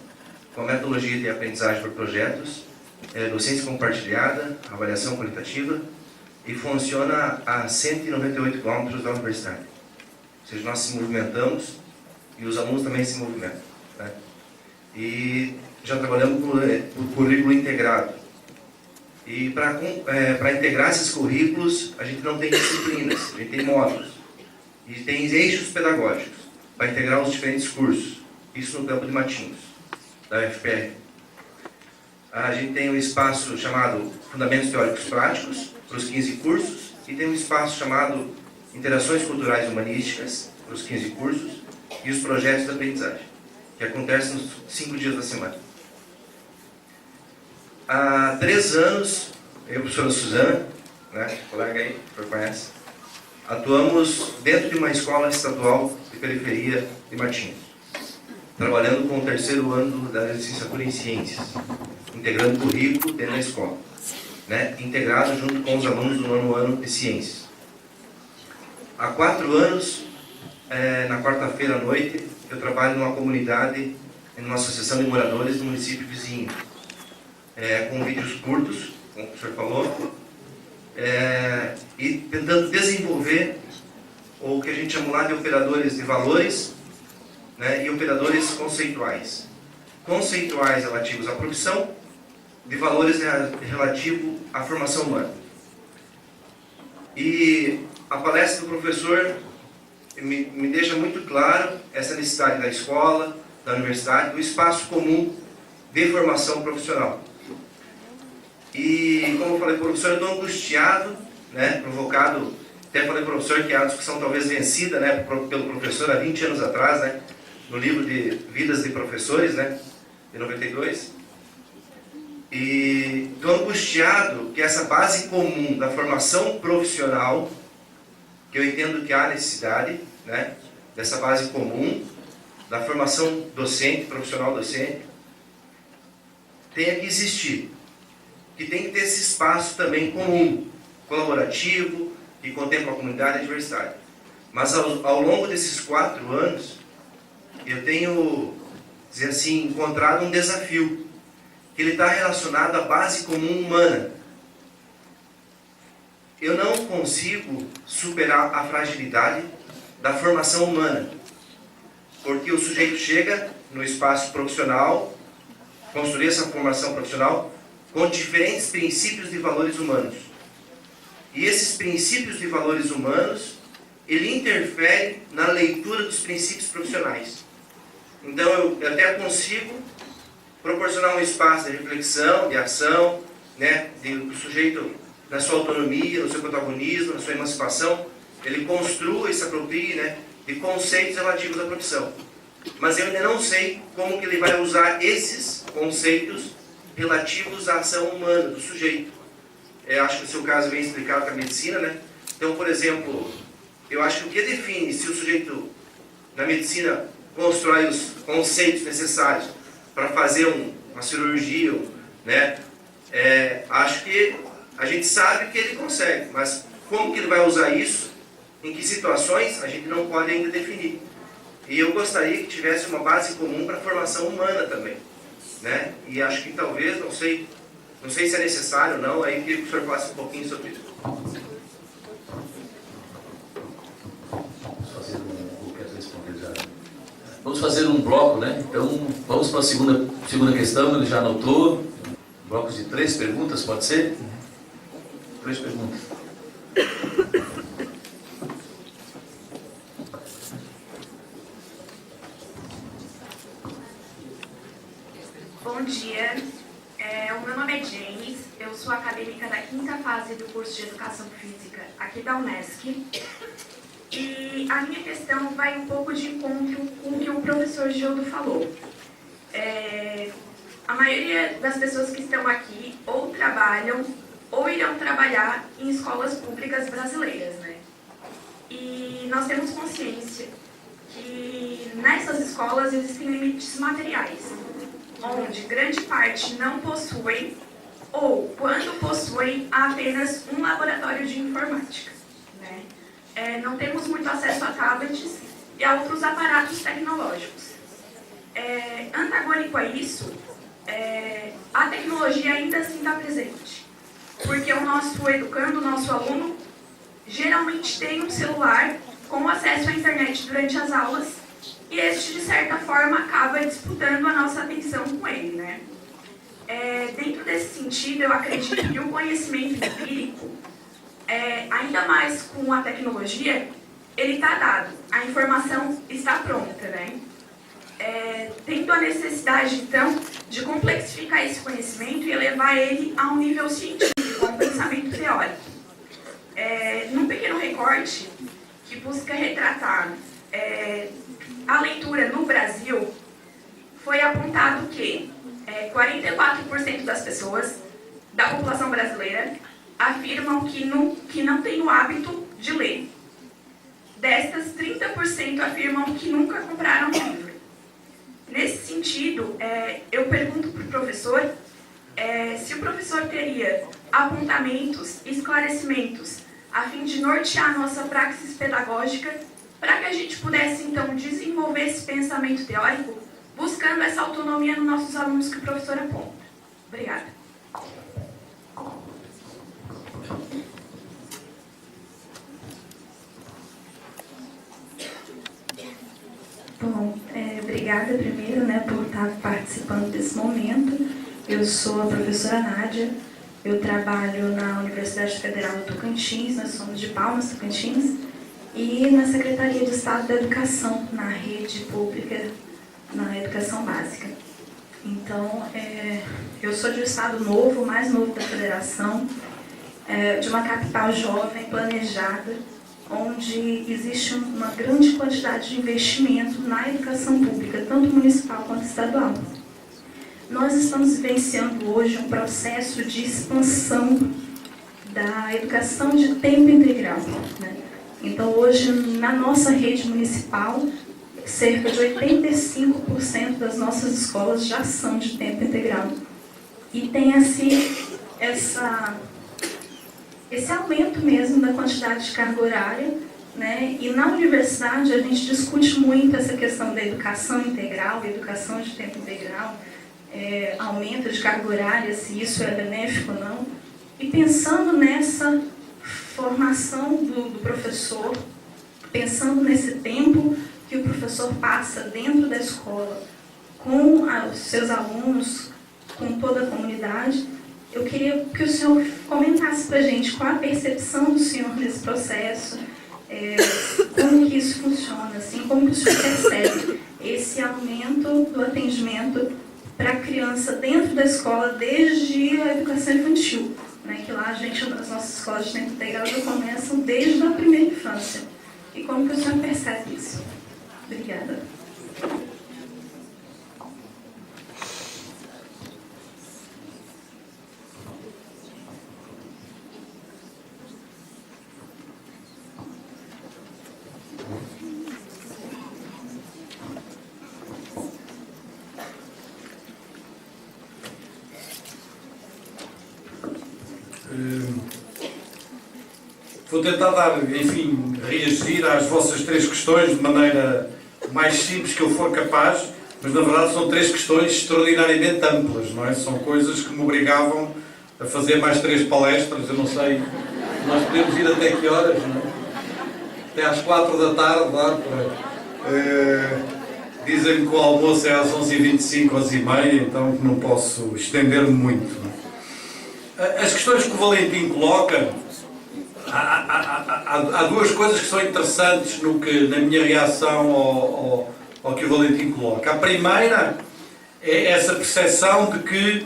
com a metodologia de aprendizagem por projetos, docência compartilhada, avaliação qualitativa, e funciona a 198 km da universidade. Ou seja, nós se movimentamos e os alunos também se movimentam, né? E já trabalhamos por currículo integrado. E para integrar esses currículos, a gente não tem disciplinas, a gente tem módulos. E tem eixos pedagógicos para integrar os diferentes cursos. Isso no campo de Matinhos, da UFPR. A gente tem um espaço chamado Fundamentos Teóricos Práticos, para os 15 cursos, e tem um espaço chamado Interações Culturais e Humanísticas, para os 15 cursos, e os projetos de aprendizagem, que acontecem nos 5 dias da semana. Há 3 anos, eu e a professora Suzana, né, colega aí, que o senhor conhece, atuamos dentro de uma escola estadual de periferia de Matinhos, trabalhando com o 3º ano da licenciatura em Ciências, integrando currículo dentro da escola, né, integrado junto com os alunos do 9º ano de Ciências. Há 4 anos, na quarta-feira à noite, eu trabalho numa comunidade, em uma associação de moradores do município vizinho, com vídeos curtos, como o senhor falou, e tentando desenvolver o que a gente chama lá de operadores de valores, né, e operadores conceituais. Conceituais relativos à profissão, de valores relativo à formação humana. E a palestra do professor me deixa muito claro essa necessidade da escola, da universidade, do espaço comum de formação profissional. E, como eu falei para o professor, eu estou angustiado, né, provocado, até falei para o professor que é uma discussão talvez vencida, né, pelo professor há 20 anos atrás, né, no livro de Vidas de Professores, né, de 92. E estou angustiado que essa base comum da formação profissional, que eu entendo que há necessidade, né, dessa base comum da formação docente, profissional docente, tenha que existir. Que tem que ter esse espaço também comum, colaborativo, que contempla a comunidade e a diversidade. Mas ao longo desses 4 anos, eu tenho, dizer assim, encontrado um desafio, que ele está relacionado à base comum humana. Eu não consigo superar a fragilidade da formação humana, porque o sujeito chega no espaço profissional, construir essa formação profissional com diferentes princípios de valores humanos. E esses princípios de valores humanos, ele interfere na leitura dos princípios profissionais. Então eu até consigo proporcionar um espaço de reflexão, de ação, né, do sujeito na sua autonomia, no seu protagonismo, na sua emancipação, ele construa e se aproprie, né, de conceitos relativos à profissão. Mas eu ainda não sei como que ele vai usar esses conceitos relativos à ação humana do sujeito. Acho que o seu caso é bem explicado com a medicina, né? Então, por exemplo, eu acho que o que define se o sujeito na medicina constrói os conceitos necessários para fazer uma cirurgia, né? Acho que a gente sabe que ele consegue, mas como que ele vai usar isso em que situações a gente não pode ainda definir. E eu gostaria que tivesse uma base comum para a formação humana também, né? E acho que talvez, não sei se é necessário ou não, aí queria que o senhor falasse um pouquinho sobre isso. Vamos fazer um bloco, né? Então, vamos para a segunda questão, ele já anotou. Blocos de 3 perguntas, pode ser? 3 perguntas. Bom dia, o meu nome é James, eu sou acadêmica da 5ª fase do curso de Educação Física aqui da Unesc. E a minha questão vai um pouco de encontro com o que o professor Gildo falou. A maioria das pessoas que estão aqui ou trabalham ou irão trabalhar em escolas públicas brasileiras, né? E nós temos consciência que nessas escolas existem limites materiais, onde grande parte não possuem, ou quando possuem, há apenas um laboratório de informática, né? Não temos muito acesso a tablets e a outros aparatos tecnológicos. Antagônico a isso, a tecnologia ainda assim está presente, porque o nosso educando, o nosso aluno, geralmente tem um celular com acesso à internet durante as aulas, e este, de certa forma, acaba disputando a nossa atenção com ele, né? Dentro desse sentido, eu acredito que o conhecimento empírico, ainda mais com a tecnologia, ele está dado, a informação está pronta, né? Tendo a necessidade, então, de complexificar esse conhecimento e elevar ele a um nível científico, a um pensamento teórico. Num pequeno recorte que busca retratar a leitura no Brasil, foi apontado que 44% das pessoas da população brasileira afirmam que não tem o hábito de ler. Destas, 30% afirmam que nunca compraram um livro. Nesse sentido, eu pergunto para o professor se o professor teria apontamentos, esclarecimentos, a fim de nortear nossa praxis pedagógica, para que a gente pudesse, então, desenvolver esse pensamento teórico, buscando essa autonomia nos nossos alunos que o professor aponta. Obrigada. Bom, obrigada primeiro, né, por estar participando desse momento. Eu sou a professora Nádia, eu trabalho na Universidade Federal do Tocantins, nós somos de Palmas, Tocantins, e na Secretaria de Estado da Educação, na rede pública, na educação básica. Então, eu sou de um estado novo, o mais novo da federação, de uma capital jovem, planejada, onde existe uma grande quantidade de investimento na educação pública, tanto municipal quanto estadual. Nós estamos vivenciando hoje um processo de expansão da educação de tempo integral, né? Então, hoje, na nossa rede municipal, cerca de 85% das nossas escolas já são de tempo integral. E tem assim, esse aumento mesmo da quantidade de carga horária, né? E na universidade a gente discute muito essa questão da educação integral, educação de tempo integral, aumento de carga horária, se isso é benéfico ou não. E pensando nessa formação do professor, pensando nesse tempo que o professor passa dentro da escola com os seus alunos, com toda a comunidade, eu queria que o senhor comentasse para a gente qual a percepção do senhor nesse processo, como que isso funciona, assim, como que o senhor percebe esse aumento do atendimento para a criança dentro da escola desde a educação infantil, né, que lá as nossas escolas de tempo integral já começam desde a primeira infância. E como que o senhor percebe isso? Obrigada. Vou tentar dar, enfim, reagir às vossas 3 questões de maneira mais simples que eu for capaz, mas na verdade são 3 questões extraordinariamente amplas, não é? São coisas que me obrigavam a fazer mais 3 palestras, eu não sei, nós podemos ir até que horas, não é? Até às 4 da tarde, dá para... Dizem-me que o almoço é às 11h25, 11h30, então não posso estender-me muito. As questões que o Valentim coloca, há 2 coisas que são interessantes na minha reação ao que o Valentim coloca. A primeira é essa percepção de que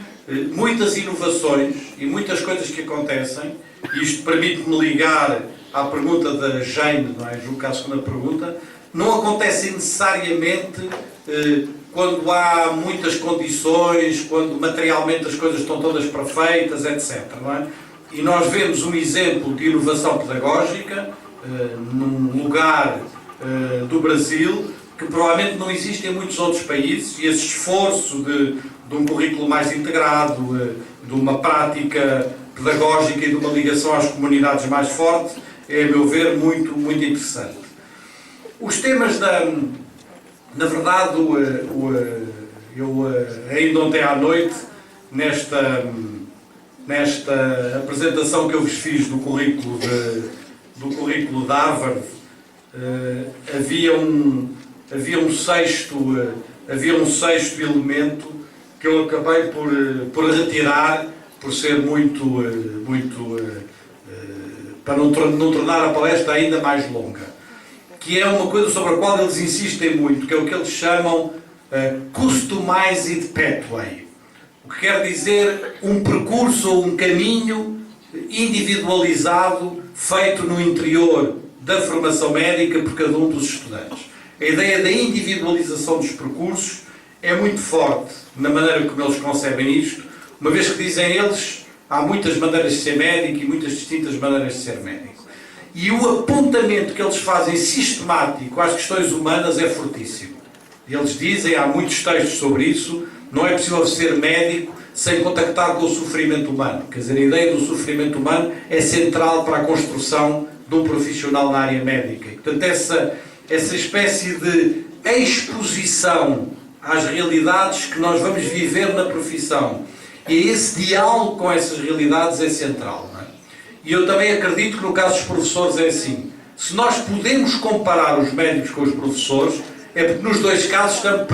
muitas inovações e muitas coisas que acontecem, e isto permite-me ligar à pergunta da Jane, não é? Julgo que à segunda pergunta, não acontecem necessariamente quando há muitas condições, quando materialmente as coisas estão todas perfeitas, etc. Não é? E nós vemos um exemplo de inovação pedagógica num lugar do Brasil que provavelmente não existe em muitos outros países, e esse esforço de um currículo mais integrado, de uma prática pedagógica e de uma ligação às comunidades mais forte, é, a meu ver, muito, muito interessante. Os temas na verdade, eu ainda ontem à noite, nesta apresentação que eu vos fiz do currículo de Harvard, havia um sexto elemento que eu acabei por retirar, por ser muito para não tornar a palestra ainda mais longa, que é uma coisa sobre a qual eles insistem muito, que é o que eles chamam Customized Pathway. O que quer dizer um percurso ou um caminho individualizado feito no interior da formação médica por cada um dos estudantes. A ideia da individualização dos percursos é muito forte na maneira como eles concebem isto, uma vez que dizem eles, há muitas maneiras de ser médico e muitas distintas maneiras de ser médico. E o apontamento que eles fazem sistemático às questões humanas é fortíssimo. Eles dizem, há muitos textos sobre isso, não é possível ser médico sem contactar com o sofrimento humano. Quer dizer, a ideia do sofrimento humano é central para a construção de um profissional na área médica. E, portanto, essa espécie de exposição às realidades que nós vamos viver na profissão, e esse diálogo com essas realidades é central. Não é? E eu também acredito que no caso dos professores é assim. Se nós podemos comparar os médicos com os professores, é porque nos 2 casos estamos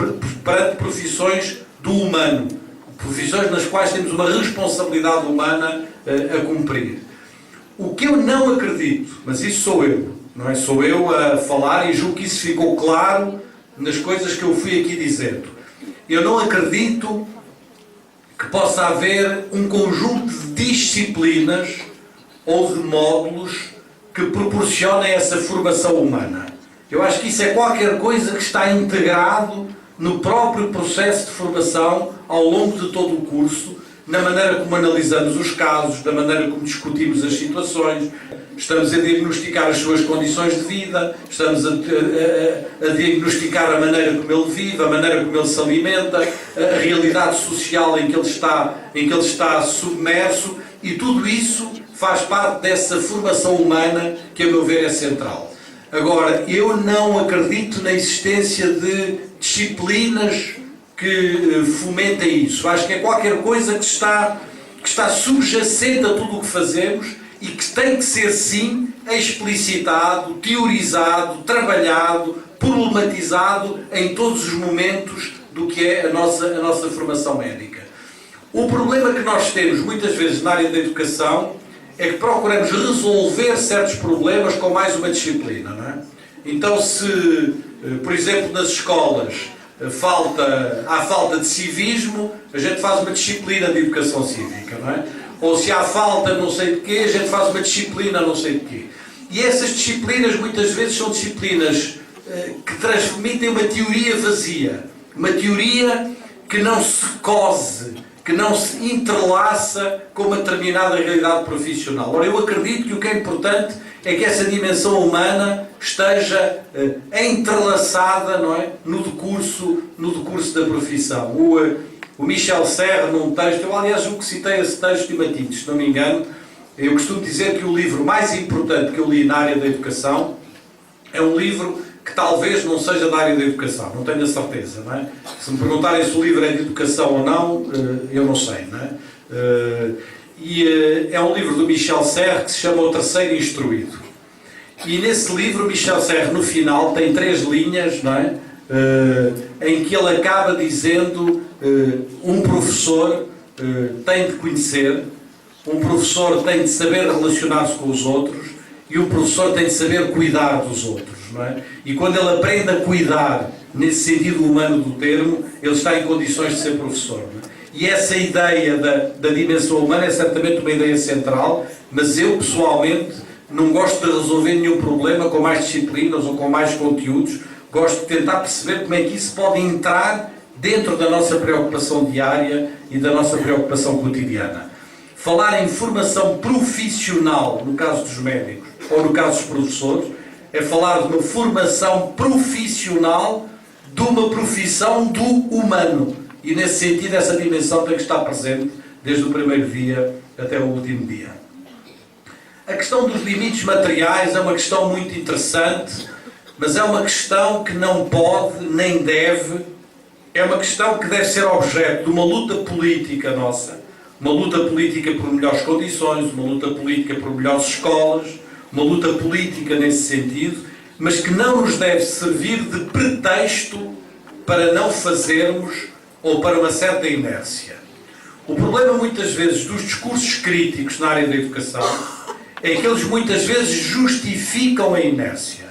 perante profissões do humano, profissões nas quais temos uma responsabilidade humana a cumprir. O que eu não acredito, mas isso sou eu, não é? Sou eu a falar, e julgo que isso ficou claro nas coisas que eu fui aqui dizendo. Eu não acredito que possa haver um conjunto de disciplinas ou de módulos que proporcionem essa formação humana. Eu acho que isso é qualquer coisa que está integrado no próprio processo de formação ao longo de todo o curso, na maneira como analisamos os casos, na maneira como discutimos as situações, estamos a diagnosticar as suas condições de vida, estamos a diagnosticar a maneira como ele vive, a maneira como ele se alimenta, a realidade social em que ele está submerso, e tudo isso faz parte dessa formação humana que, a meu ver, é central. Agora, eu não acredito na existência de disciplinas que fomentem isso. Acho que é qualquer coisa que está subjacente a tudo o que fazemos e que tem que ser, sim, explicitado, teorizado, trabalhado, problematizado em todos os momentos do que é a nossa formação médica. O problema que nós temos muitas vezes na área da educação é que procuramos resolver certos problemas com mais uma disciplina, não é? Então, se, por exemplo, nas escolas há falta de civismo, a gente faz uma disciplina de educação cívica, não é? Ou se há falta não sei de quê, a gente faz uma disciplina não sei de quê. E essas disciplinas muitas vezes são disciplinas que transmitem uma teoria vazia, uma teoria que não se cose, que não se entrelaça com uma determinada realidade profissional. Ora, eu acredito que o que é importante é que essa dimensão humana esteja entrelaçada, não é, no decurso da profissão. O Michel Serre, num texto, eu aliás julgo que citei esse texto de Matinhos, se não me engano, eu costumo dizer que o livro mais importante que eu li na área da educação É um livro que talvez não seja da área da educação, não tenho a certeza, não é? Se me perguntarem se o livro é de educação ou não, eu não sei, não é? É um livro do Michel Serres que se chama O Terceiro Instruído. E nesse livro, Michel Serres, no final, tem 3 linhas, não é? Em que ele acaba dizendo um professor tem de conhecer, um professor tem de saber relacionar-se com os outros e um professor tem de saber cuidar dos outros, não é? E quando ele aprende a cuidar, nesse sentido humano do termo, ele está em condições de ser professor, não é? E essa ideia da dimensão humana é certamente uma ideia central, mas eu, pessoalmente, não gosto de resolver nenhum problema com mais disciplinas ou com mais conteúdos. Gosto de tentar perceber como é que isso pode entrar dentro da nossa preocupação diária e da nossa preocupação cotidiana. Falar em formação profissional, no caso dos médicos, ou no caso dos professores, é falar de uma formação profissional de uma profissão do humano. E nesse sentido, essa dimensão tem que estar presente desde o primeiro dia até o último dia. A questão dos limites materiais é uma questão muito interessante, mas é uma questão que não pode nem deve, é uma questão que deve ser objeto de uma luta política nossa, uma luta política por melhores condições, uma luta política por melhores escolas, uma luta política nesse sentido, mas que não nos deve servir de pretexto para não fazermos ou para uma certa inércia. O problema muitas vezes dos discursos críticos na área da educação é que eles muitas vezes justificam a inércia,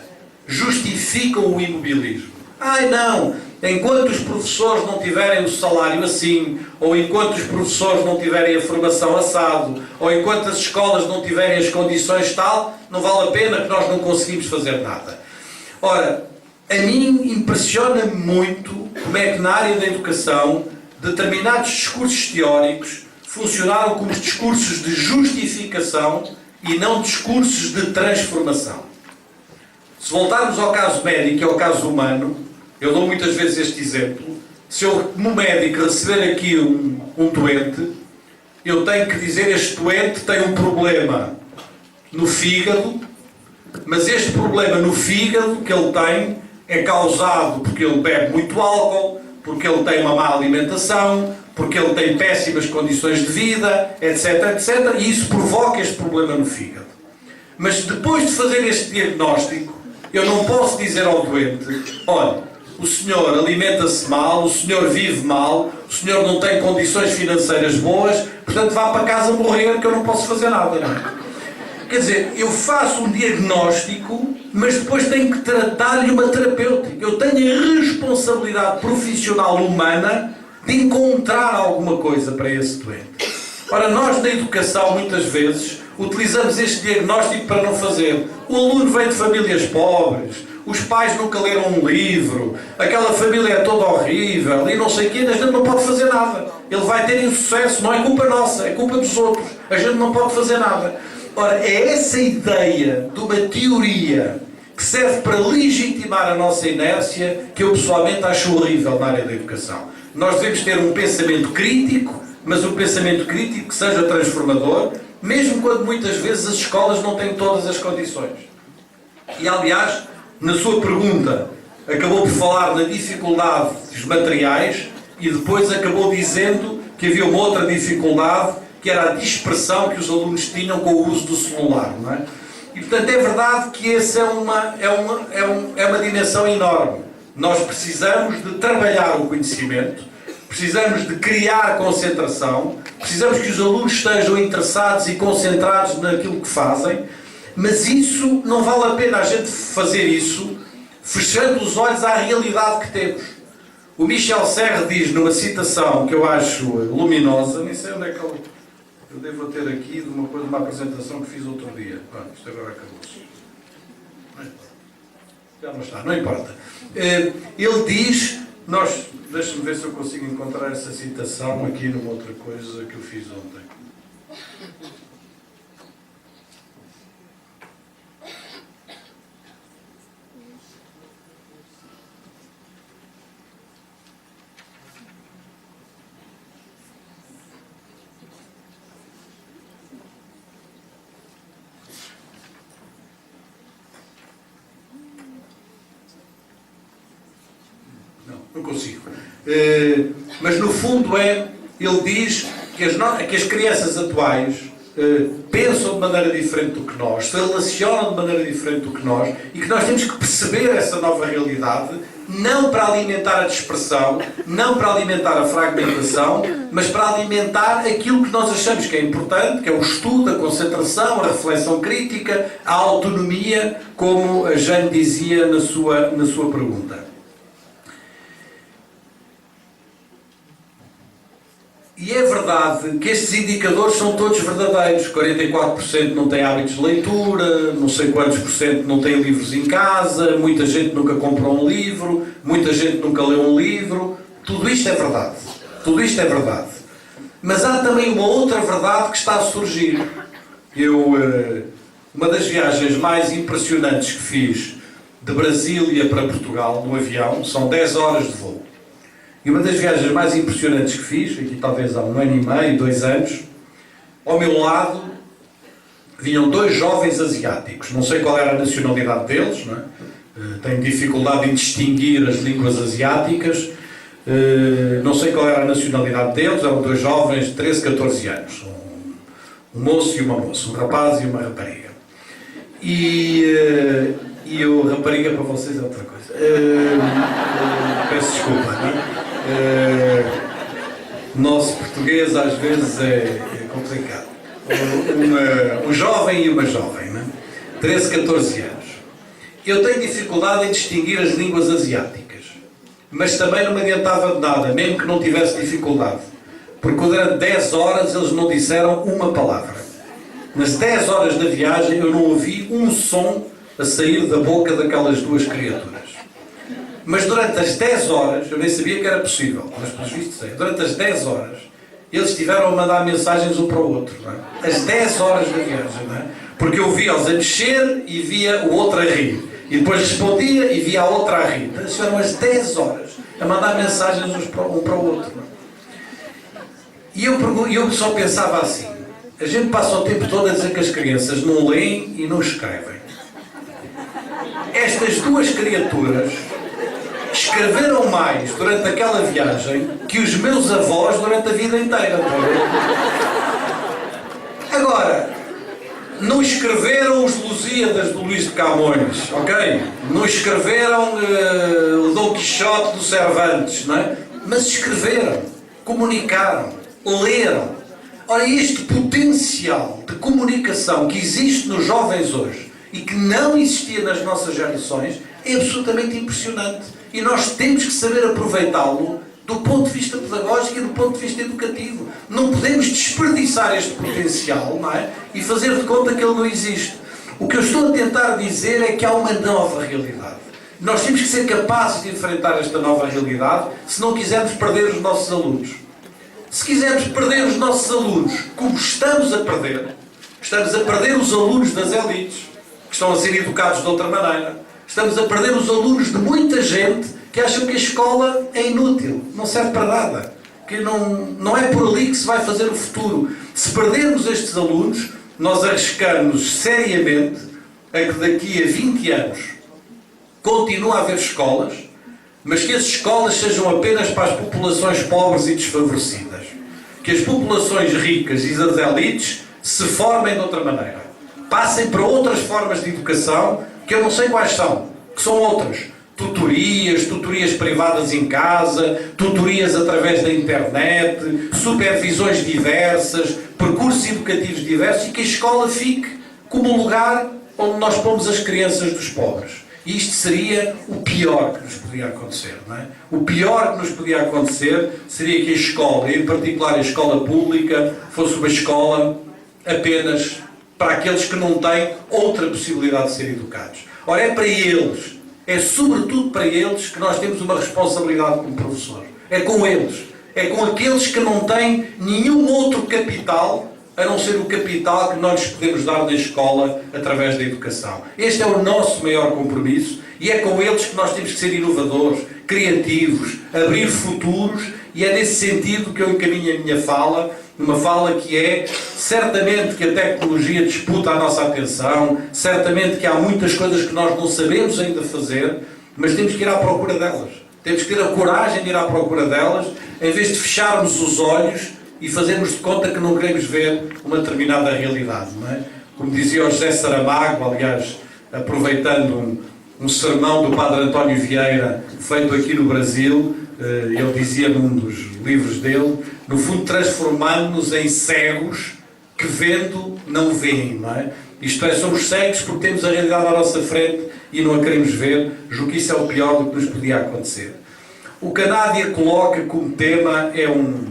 justificam o imobilismo. Ai não, enquanto os professores não tiverem o salário assim, ou enquanto os professores não tiverem a formação assado, ou enquanto as escolas não tiverem as condições tal, não vale a pena que nós não conseguimos fazer nada. Ora, a mim impressiona-me muito como é que na área da educação determinados discursos teóricos funcionaram como discursos de justificação e não discursos de transformação. Se voltarmos ao caso médico e ao caso humano, eu dou muitas vezes este exemplo, se eu, como médico, receber aqui um doente, eu tenho que dizer: este doente tem um problema no fígado, mas este problema no fígado que ele tem é causado porque ele bebe muito álcool, porque ele tem uma má alimentação, porque ele tem péssimas condições de vida, etc, etc, e isso provoca este problema no fígado. Mas depois de fazer este diagnóstico, eu não posso dizer ao doente: olha, o senhor alimenta-se mal, o senhor vive mal, o senhor não tem condições financeiras boas, portanto vá para casa morrer, que eu não posso fazer nada, não é? Quer dizer, eu faço um diagnóstico, mas depois tenho que tratar-lhe uma terapêutica. Eu tenho a responsabilidade profissional humana de encontrar alguma coisa para esse doente. Ora, nós na educação, muitas vezes, utilizamos este diagnóstico para não fazer. O aluno vem de famílias pobres, os pais nunca leram um livro, aquela família é toda horrível e não sei o quê, a gente não pode fazer nada. Ele vai ter insucesso, não é culpa nossa, é culpa dos outros. A gente não pode fazer nada. Ora, é essa ideia de uma teoria que serve para legitimar a nossa inércia que eu pessoalmente acho horrível na área da educação. Nós devemos ter um pensamento crítico, mas um pensamento crítico que seja transformador, mesmo quando muitas vezes as escolas não têm todas as condições. E aliás, na sua pergunta, acabou por falar na dificuldade dos materiais e depois acabou dizendo que havia uma outra dificuldade, que era a dispersão que os alunos tinham com o uso do celular, não é? E portanto é verdade que essa é uma dimensão enorme. Nós precisamos de trabalhar o conhecimento, precisamos de criar concentração, precisamos que os alunos estejam interessados e concentrados naquilo que fazem, mas isso não vale a pena a gente fazer isso fechando os olhos à realidade que temos. O Michel Serres diz numa citação que eu acho luminosa, nem sei onde é que eu devo ter aqui, de uma apresentação que fiz outro dia. Pronto, isto agora acabou-se. Já não está, não importa. Ele diz, deixa-me ver se eu consigo encontrar essa citação aqui numa outra coisa que eu fiz ontem. Não consigo. Mas no fundo ele diz que as crianças atuais pensam de maneira diferente do que nós, se relacionam de maneira diferente do que nós, e que nós temos que perceber essa nova realidade, não para alimentar a dispersão, não para alimentar a fragmentação, mas para alimentar aquilo que nós achamos que é importante, que é o estudo, a concentração, a reflexão crítica, a autonomia, como a Jane dizia na sua pergunta. E é verdade que estes indicadores são todos verdadeiros. 44% não tem hábitos de leitura, não sei quantos por cento não tem livros em casa, muita gente nunca comprou um livro, muita gente nunca leu um livro. Tudo isto é verdade. Tudo isto é verdade. Mas há também uma outra verdade que está a surgir. Uma das viagens mais impressionantes que fiz de Brasília para Portugal, no avião, são 10 horas de voo. E uma das viagens mais impressionantes que fiz, aqui talvez há 1 ano e meio, 2 anos, ao meu lado vinham 2 jovens asiáticos. Não sei qual era a nacionalidade deles, não é? Tenho dificuldade em distinguir as línguas asiáticas. Não sei qual era a nacionalidade deles, eram 2 jovens de 13, 14 anos. Um moço e uma moça, um rapaz e uma rapariga. E o rapariga para vocês é outra coisa. Peço desculpa, não é? Nosso português às vezes é complicado. Um jovem e uma jovem, não é? 13, 14 anos. Eu tenho dificuldade em distinguir as línguas asiáticas, mas também não me adiantava de nada, mesmo que não tivesse dificuldade, porque durante 10 horas eles não disseram uma palavra. Nas 10 horas da viagem eu não ouvi um som a sair da boca daquelas 2 criaturas. Mas durante as 10 horas, eu nem sabia que era possível, mas pelos vistos sei, durante as 10 horas, eles estiveram a mandar mensagens um para o outro, não é? As 10 horas da viagem, não é? Porque eu via-os a mexer e via o outro a rir. E depois respondia e via a outra a rir. Eles estiveram as 10 horas a mandar mensagens um para o outro, não é? E eu só pensava assim, a gente passa o tempo todo a dizer que as crianças não leem e não escrevem. Estas 2 criaturas escreveram mais durante aquela viagem que os meus avós durante a vida inteira. Agora, não escreveram os Lusíadas do Luís de Camões, ok? Não escreveram o Dom Quixote do Cervantes, não é? Mas escreveram, comunicaram, leram. Ora, este potencial de comunicação que existe nos jovens hoje e que não existia nas nossas gerações é absolutamente impressionante. E nós temos que saber aproveitá-lo do ponto de vista pedagógico e do ponto de vista educativo. Não podemos desperdiçar este potencial, não é? E fazer de conta que ele não existe. O que eu estou a tentar dizer é que há uma nova realidade. Nós temos que ser capazes de enfrentar esta nova realidade se não quisermos perder os nossos alunos. Se quisermos perder os nossos alunos, como estamos a perder os alunos das elites, que estão a ser educados de outra maneira. Estamos a perder os alunos de muita gente que acham que a escola é inútil, não serve para nada, que não é por ali que se vai fazer o futuro. Se perdermos estes alunos, nós arriscamos seriamente a que daqui a 20 anos continue a haver escolas, mas que as escolas sejam apenas para as populações pobres e desfavorecidas. Que as populações ricas e as elites se formem de outra maneira. Passem para outras formas de educação, que eu não sei quais são, que são outras. Tutorias privadas em casa, tutorias através da internet, supervisões diversas, percursos educativos diversos, e que a escola fique como um lugar onde nós pomos as crianças dos pobres. E isto seria o pior que nos podia acontecer, não é? O pior que nos podia acontecer seria que a escola, em particular a escola pública, fosse uma escola apenas para aqueles que não têm outra possibilidade de ser educados. Ora, é para eles, é sobretudo para eles que nós temos uma responsabilidade como professores. É com eles, é com aqueles que não têm nenhum outro capital a não ser o capital que nós podemos dar na escola através da educação. Este é o nosso maior compromisso e é com eles que nós temos que ser inovadores, criativos, abrir futuros, e é nesse sentido que eu encaminho a minha fala, uma fala que é, certamente que a tecnologia disputa a nossa atenção, certamente que há muitas coisas que nós não sabemos ainda fazer, mas temos que ir à procura delas. Temos que ter a coragem de ir à procura delas, em vez de fecharmos os olhos e fazermos de conta que não queremos ver uma determinada realidade, não é? Como dizia o José Saramago, aliás, aproveitando um sermão do Padre António Vieira, feito aqui no Brasil, ele dizia num dos livros dele, no fundo transformando-nos em cegos que vendo não veem, não é? Isto é, somos cegos porque temos a realidade à nossa frente e não a queremos ver. Julgo que isso é o pior do que nos podia acontecer. O Canádia coloca como tema, é um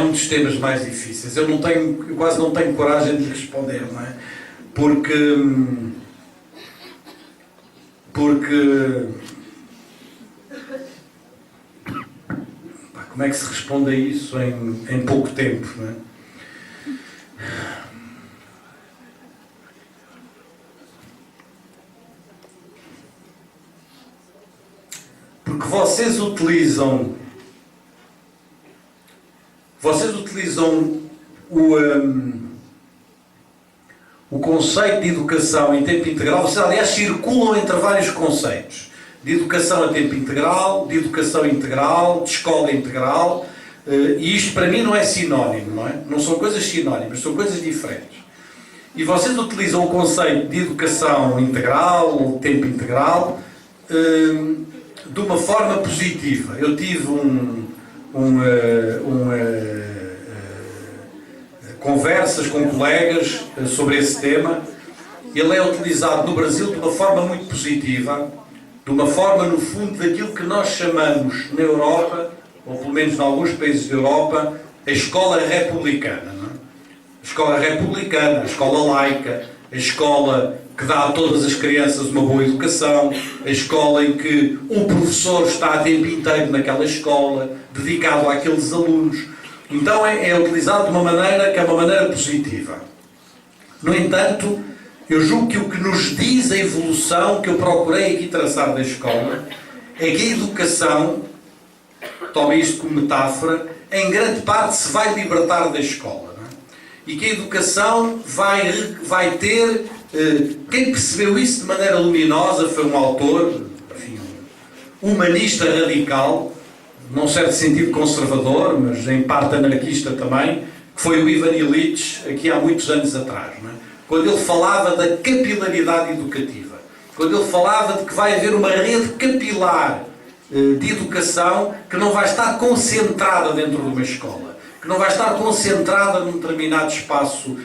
dos temas mais difíceis. Eu quase não tenho coragem de responder, não é? Porque como é que se responde a isso em pouco tempo, não é? Porque vocês utilizam o conceito de educação em tempo integral. Vocês, aliás, circulam entre vários conceitos. De educação a tempo integral, de educação integral, de escola integral. E isto para mim não é sinónimo, não é? Não são coisas sinónimas, são coisas diferentes. E vocês utilizam o conceito de educação integral, ou tempo integral, de uma forma positiva. Eu tive conversas com colegas sobre esse tema. Ele é utilizado no Brasil de uma forma muito positiva, de uma forma, no fundo, daquilo que nós chamamos na Europa, ou pelo menos em alguns países da Europa, a escola republicana. Não é? A escola republicana, a escola laica, a escola que dá a todas as crianças uma boa educação, a escola em que o professor está a tempo inteiro naquela escola, dedicado àqueles alunos. Então é utilizado de uma maneira que é uma maneira positiva. No entanto, eu julgo que o que nos diz a evolução que eu procurei aqui traçar da escola é que a educação, tome isto como metáfora, em grande parte se vai libertar da escola. Não é? E que a educação vai ter... Quem percebeu isso de maneira luminosa foi um autor, enfim, um humanista radical, num certo sentido conservador, mas em parte anarquista também, que foi o Ivan Illich, aqui há muitos anos atrás. Não é? Quando ele falava da capilaridade educativa, quando ele falava de que vai haver uma rede capilar de educação que não vai estar concentrada dentro de uma escola, que não vai estar concentrada num determinado espaço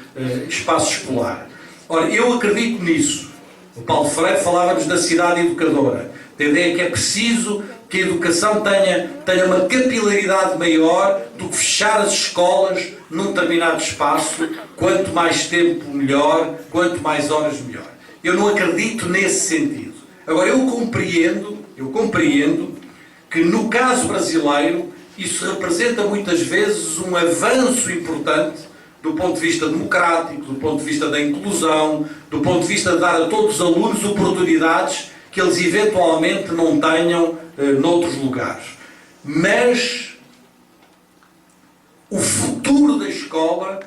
escolar. Ora, eu acredito nisso. O Paulo Freire falava-nos da cidade educadora. A ideia é que é preciso que a educação tenha uma capilaridade maior do que fechar as escolas num determinado espaço. Quanto mais tempo, melhor. Quanto mais horas, melhor. Eu não acredito nesse sentido. Agora, eu compreendo que no caso brasileiro isso representa muitas vezes um avanço importante do ponto de vista democrático, do ponto de vista da inclusão, do ponto de vista de dar a todos os alunos oportunidades que eles eventualmente não tenham noutros lugares. Mas o futuro da escola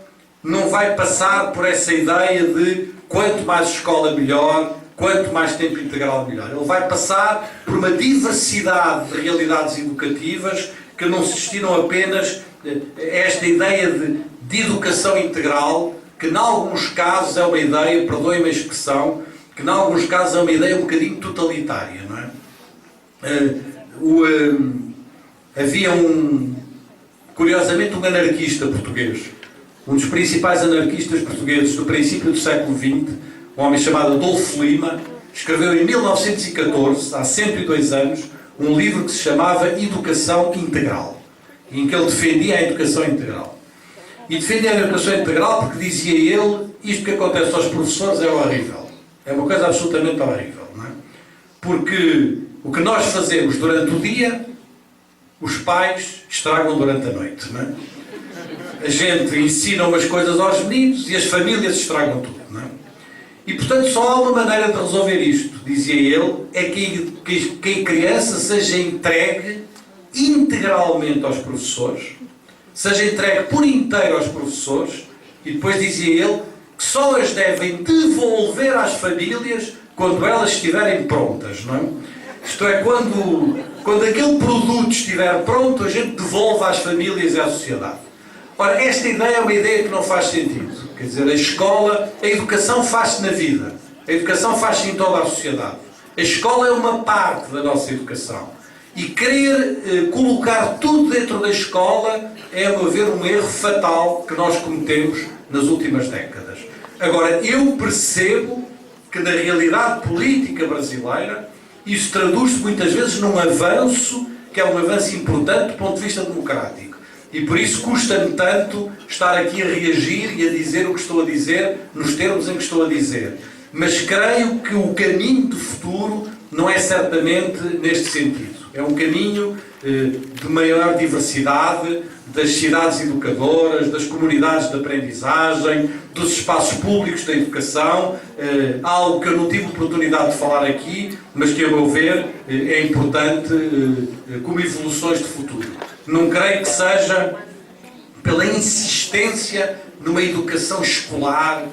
não vai passar por essa ideia de quanto mais escola melhor, quanto mais tempo integral melhor. Ele vai passar por uma diversidade de realidades educativas que não se destinam apenas a esta ideia de educação integral, que em alguns casos é uma ideia, perdoem-me a expressão, que em alguns casos é uma ideia um bocadinho totalitária, não é? Havia curiosamente um anarquista português, um dos principais anarquistas portugueses do princípio do século XX, um homem chamado Adolfo Lima, escreveu em 1914, há 102 anos, um livro que se chamava Educação Integral, em que ele defendia a educação integral. E defendia a educação integral porque dizia ele, isto que acontece aos professores é horrível. É uma coisa absolutamente horrível, não é? Porque o que nós fazemos durante o dia, os pais estragam durante a noite, não é? A gente ensina umas coisas aos meninos e as famílias estragam tudo, não é? E portanto só há uma maneira de resolver isto, dizia ele, é que a criança seja entregue integralmente aos professores, seja entregue por inteiro aos professores, e depois dizia ele que só as devem devolver às famílias quando elas estiverem prontas, não é? Isto é, quando Quando aquele produto estiver pronto, a gente devolve às famílias e à sociedade. Ora, esta ideia é uma ideia que não faz sentido. Quer dizer, a escola, a educação faz-se na vida. A educação faz-se em toda a sociedade. A escola é uma parte da nossa educação. E querer colocar tudo dentro da escola é, a meu ver, um erro fatal que nós cometemos nas últimas décadas. Agora, eu percebo que na realidade política brasileira isso traduz-se muitas vezes num avanço, que é um avanço importante do ponto de vista democrático. E por isso custa-me tanto estar aqui a reagir e a dizer o que estou a dizer, nos termos em que estou a dizer. Mas creio que o caminho de futuro não é certamente neste sentido. É um caminho de maior diversidade, das cidades educadoras, das comunidades de aprendizagem, dos espaços públicos da educação, algo que eu não tive oportunidade de falar aqui, mas que, a meu ver, é importante como evoluções de futuro. Não creio que seja pela insistência numa educação escolar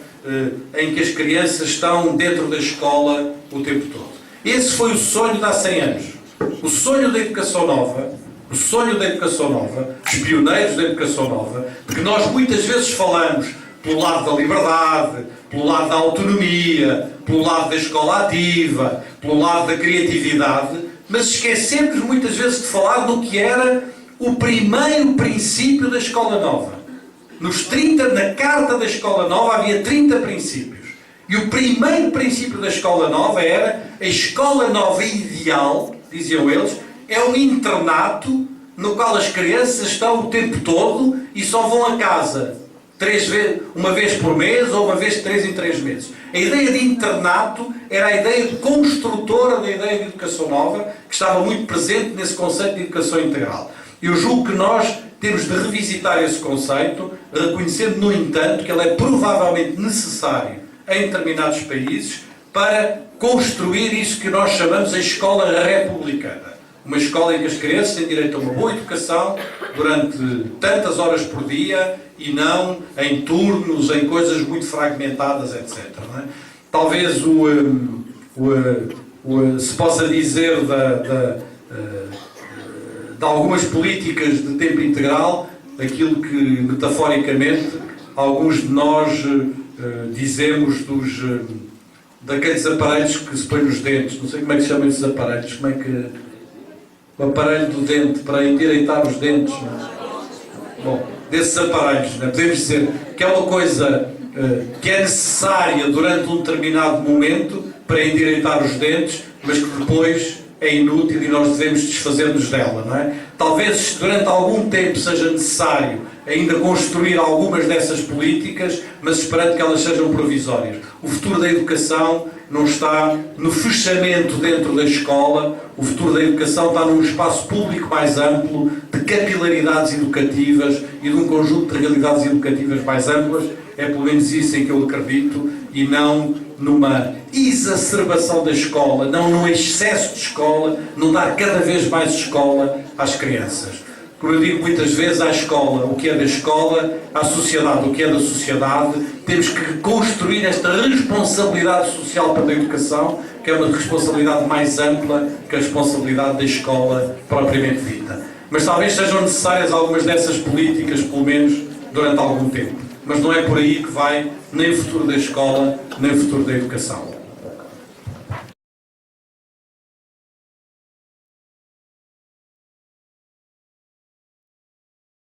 em que as crianças estão dentro da escola o tempo todo. Esse foi o sonho de há 100 anos. O sonho da educação nova, os pioneiros da educação nova, porque nós muitas vezes falamos pelo lado da liberdade, pelo lado da autonomia, pelo lado da escola ativa, pelo lado da criatividade, mas esquecemos muitas vezes de falar do que era o primeiro princípio da escola nova. Na carta da escola nova havia 30 princípios. E o primeiro princípio da escola nova era a escola nova ideal, diziam eles, é um internato no qual as crianças estão o tempo todo e só vão a casa uma vez por mês ou uma vez de 3 em 3 meses. A ideia de internato era a ideia construtora da ideia de educação nova, que estava muito presente nesse conceito de educação integral. Eu julgo que nós temos de revisitar esse conceito, reconhecendo, no entanto, que ele é provavelmente necessário em determinados países para construir isso que nós chamamos a escola republicana. Uma escola em que as crianças têm direito a uma boa educação durante tantas horas por dia e não em turnos, em coisas muito fragmentadas, etc. Não é? Talvez se possa dizer de algumas políticas de tempo integral aquilo que, metaforicamente, alguns de nós dizemos daqueles aparelhos que se põem nos dentes. Não sei como é que se chamam esses aparelhos. Como é que... O aparelho do dente, para endireitar os dentes. Bom, desses aparelhos, né? Podemos dizer que é uma coisa que é necessária durante um determinado momento para endireitar os dentes, mas que depois é inútil e nós devemos desfazer-nos dela, não é? Talvez durante algum tempo seja necessário ainda construir algumas dessas políticas, mas esperando que elas sejam provisórias. O futuro da educação não está no fechamento dentro da escola, o futuro da educação está num espaço público mais amplo, de capilaridades educativas e de um conjunto de realidades educativas mais amplas. É pelo menos isso em que eu acredito, e não numa exacerbação da escola, não num excesso de escola, não dar cada vez mais escola às crianças. Como eu digo muitas vezes, à escola o que é da escola, à sociedade o que é da sociedade. Temos que construir esta responsabilidade social para a educação, que é uma responsabilidade mais ampla que a responsabilidade da escola propriamente dita. Mas talvez sejam necessárias algumas dessas políticas, pelo menos durante algum tempo. Mas não é por aí que vai nem o futuro da escola, nem o futuro da educação.